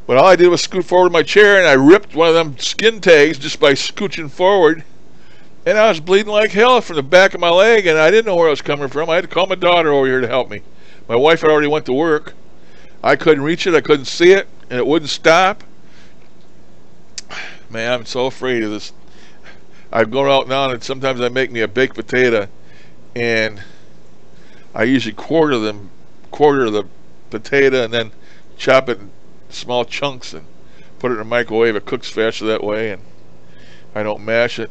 But all I did was scoot forward in my chair, and I ripped one of them skin tags just by scooching forward. And I was bleeding like hell from the back of my leg, and I didn't know where it was coming from. I had to call my daughter over here to help me. My wife had already went to work. I couldn't reach it. I couldn't see it, and it wouldn't stop. Man, I'm so afraid of this. I go out now, and sometimes I make me a baked potato, and I usually quarter the potato, and then chop it in small chunks and put it in the microwave. It cooks faster that way, and I don't mash it.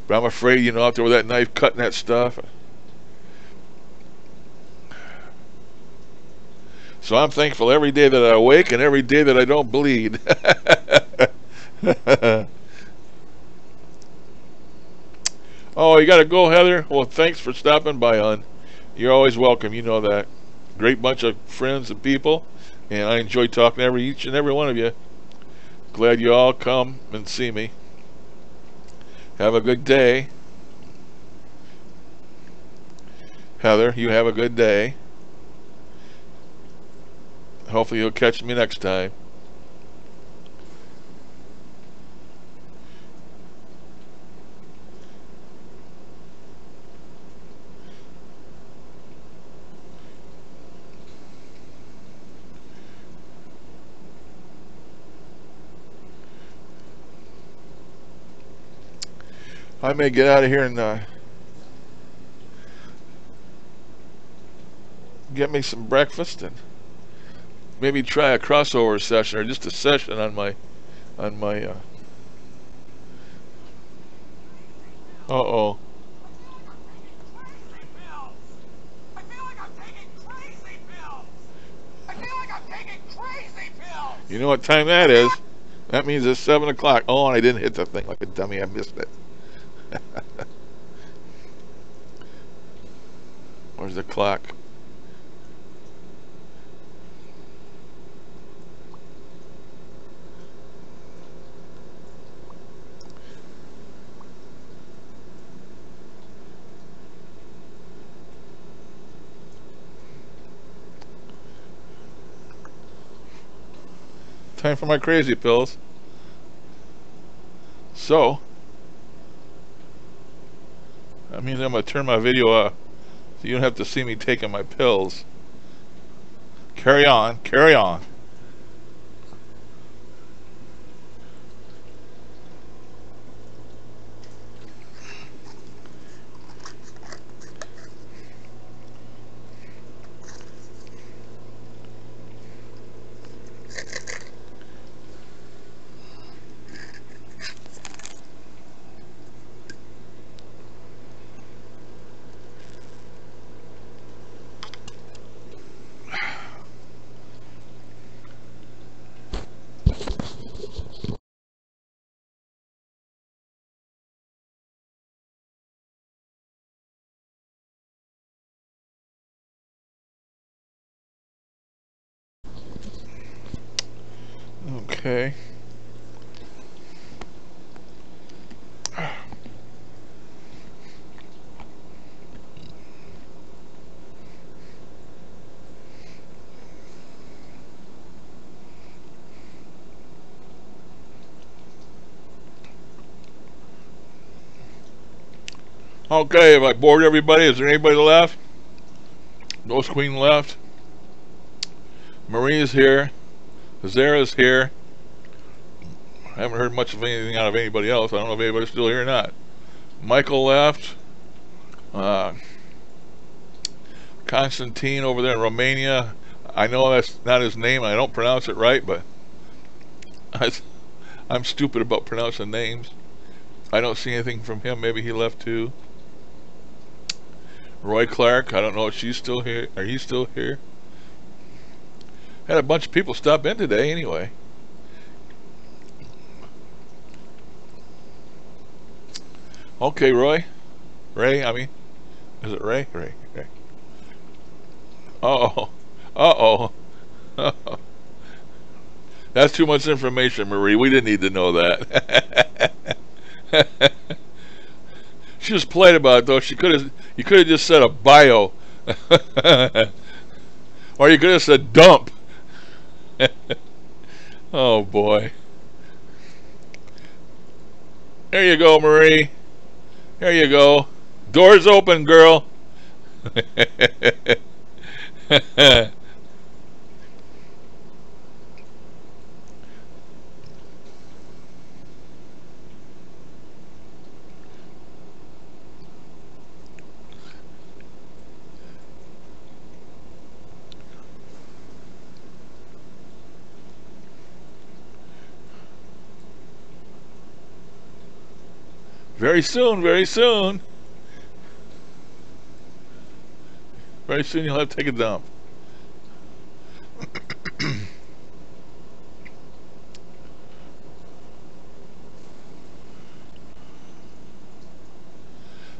But I'm afraid, you know, out there with that knife cutting that stuff. So I'm thankful every day that I awake and every day that I don't bleed. Oh, you got to go, Heather? Well, thanks for stopping by, hon. You're always welcome. You know that. Great bunch of friends and people, and I enjoy talking to each and every one of you. Glad you all come and see me. Have a good day. Heather, you have a good day. Hopefully you'll catch me next time. I may get out of here and get me some breakfast and maybe try a crossover session or just a session on my uh-oh. You know what time that is? That means it's 7 o'clock. Oh, and I didn't hit the thing like a dummy. I missed it. Where's the clock? Time for my crazy pills. So, that means I'm going to turn my video off so you don't have to see me taking my pills. Carry on, carry on. Okay. Okay, have I bored everybody? Is there anybody left? Ghost Queen left. Marie's here. Zara's here. I haven't heard much of anything out of anybody else. I don't know if anybody's still here or not. Michael left. Constantine over there in Romania. I know that's not his name. I don't pronounce it right, but I'm stupid about pronouncing names. I don't see anything from him. Maybe he left too. Roy Clark. I don't know if she's still here. Are you still here? Had a bunch of people stop in today anyway. Okay, Roy. Ray, I mean. Is it Ray? Ray. Uh-oh. Uh-oh. That's too much information, Marie. We didn't need to know that. She was polite about it, though. You could have just said a bio. Or you could have said dump. Oh, boy. There you go, Marie. There you go. Doors open, girl. Very soon, very soon. Very soon you'll have to take a dump.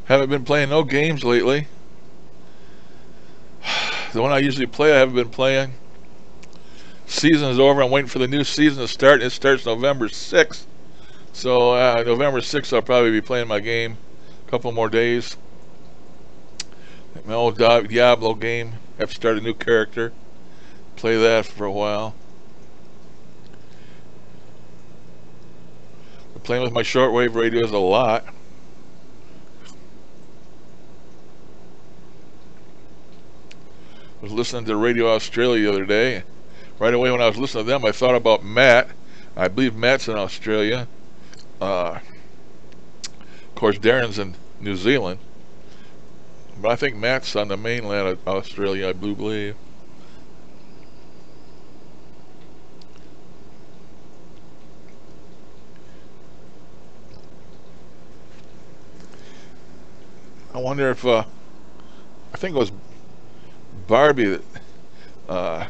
Haven't been playing no games lately. The one I usually play, I haven't been playing. Season is over. I'm waiting for the new season to start, and it starts November 6th. So November 6th, I'll probably be playing my game. A couple more days. My old Diablo game. Have to start a new character. play that for a while. I'm playing with my shortwave radios a lot. I was listening to Radio Australia the other day. Right away when I was listening to them, I thought about Matt. I believe Matt's in Australia. Of course, Darren's in New Zealand. But I think Matt's on the mainland of Australia, I do believe. I wonder if, I think it was Barbie that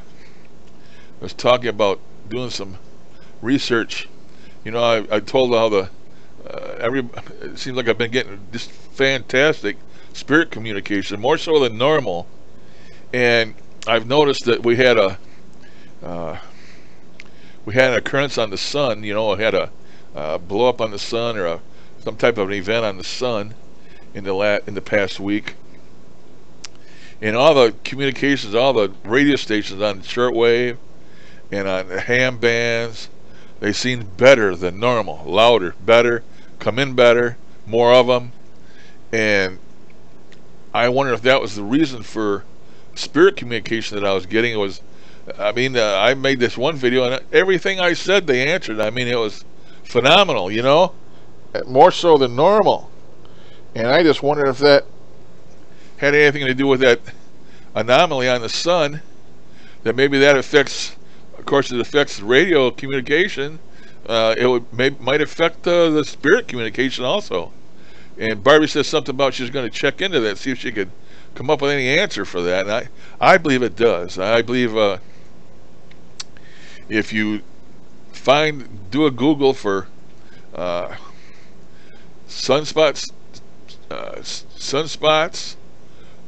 was talking about doing some research. You know, I told her how it seems like I've been getting just fantastic spirit communication, more so than normal. And I've noticed that we had an occurrence on the sun. You know, we had a blow up on the sun, or some type of an event on the sun in the past week. And all the communications, all the radio stations on shortwave and on the ham bands, they seemed better than normal, louder, better, come in better, more of them. And I wonder if that was the reason for spirit communication that I was getting. It was, I made this one video, and everything I said they answered. I mean, it was phenomenal, you know, more so than normal. And I just wondered if that had anything to do with that anomaly on the sun, that maybe that affects, of course it affects radio communication. Might affect the spirit communication also. And Barbie says something about she's going to check into that, see if she could come up with any answer for that. And I believe it does. I believe if you do a Google for sunspots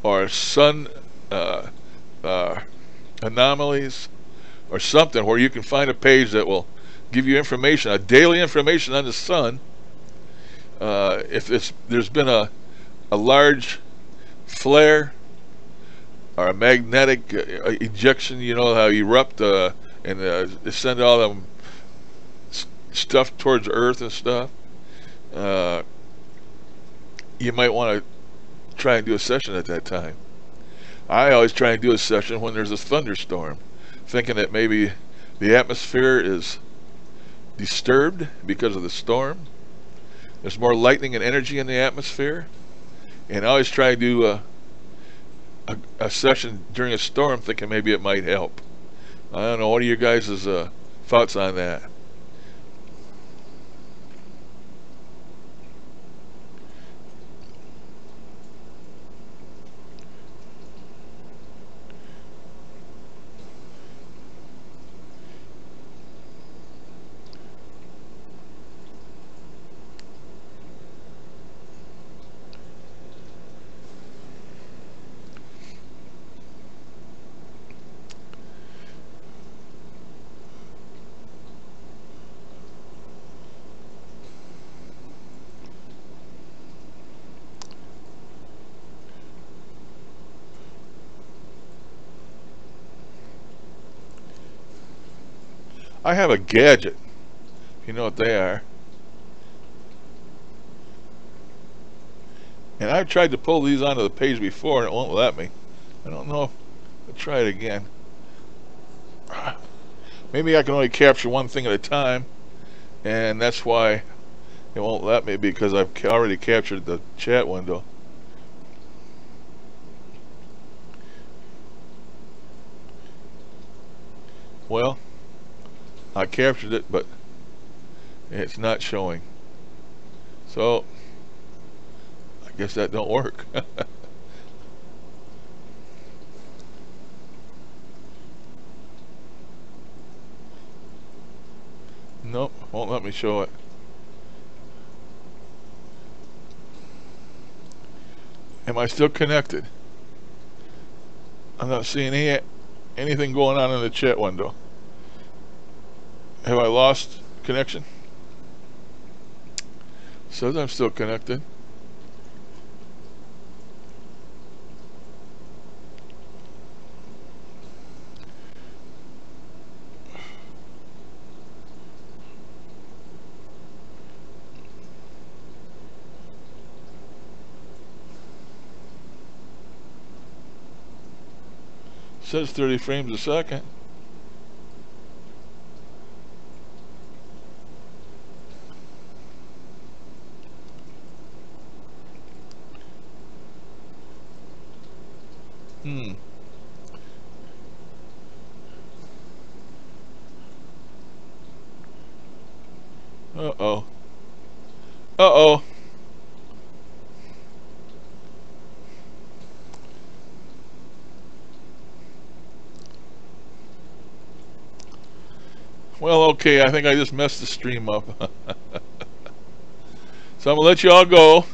or sun anomalies or something, where you can find a page that will give you information, a daily information on the sun. If there's been a large flare or a magnetic ejection, you know, how you erupt and send all them stuff towards Earth and stuff, you might want to try and do a session at that time. I always try and do a session when there's a thunderstorm, thinking that maybe the atmosphere is disturbed because of the storm. There's more lightning and energy in the atmosphere. And I always try to do a session during a storm, thinking maybe it might help. I don't know, what are your guys' thoughts on that? I have a gadget, if you know what they are. And I've tried to pull these onto the page before and it won't let me. I don't know. I'll try it again. Maybe I can only capture one thing at a time, and that's why it won't let me, because I've already captured the chat window. Well, I captured it, but it's not showing. So I guess that don't work. Nope, won't let me show it. Am I still connected? I'm not seeing anything going on in the chat window. Have I lost connection? Says I'm still connected. says 30 frames a second. Uh-oh. Uh-oh. Well, okay, I think I just messed the stream up. So I'm going to let you all go.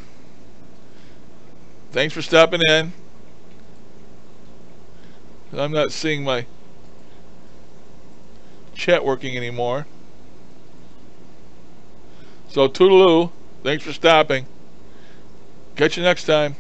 Thanks for stopping in. I'm not seeing my chat working anymore. So toodaloo. Thanks for stopping. Catch you next time.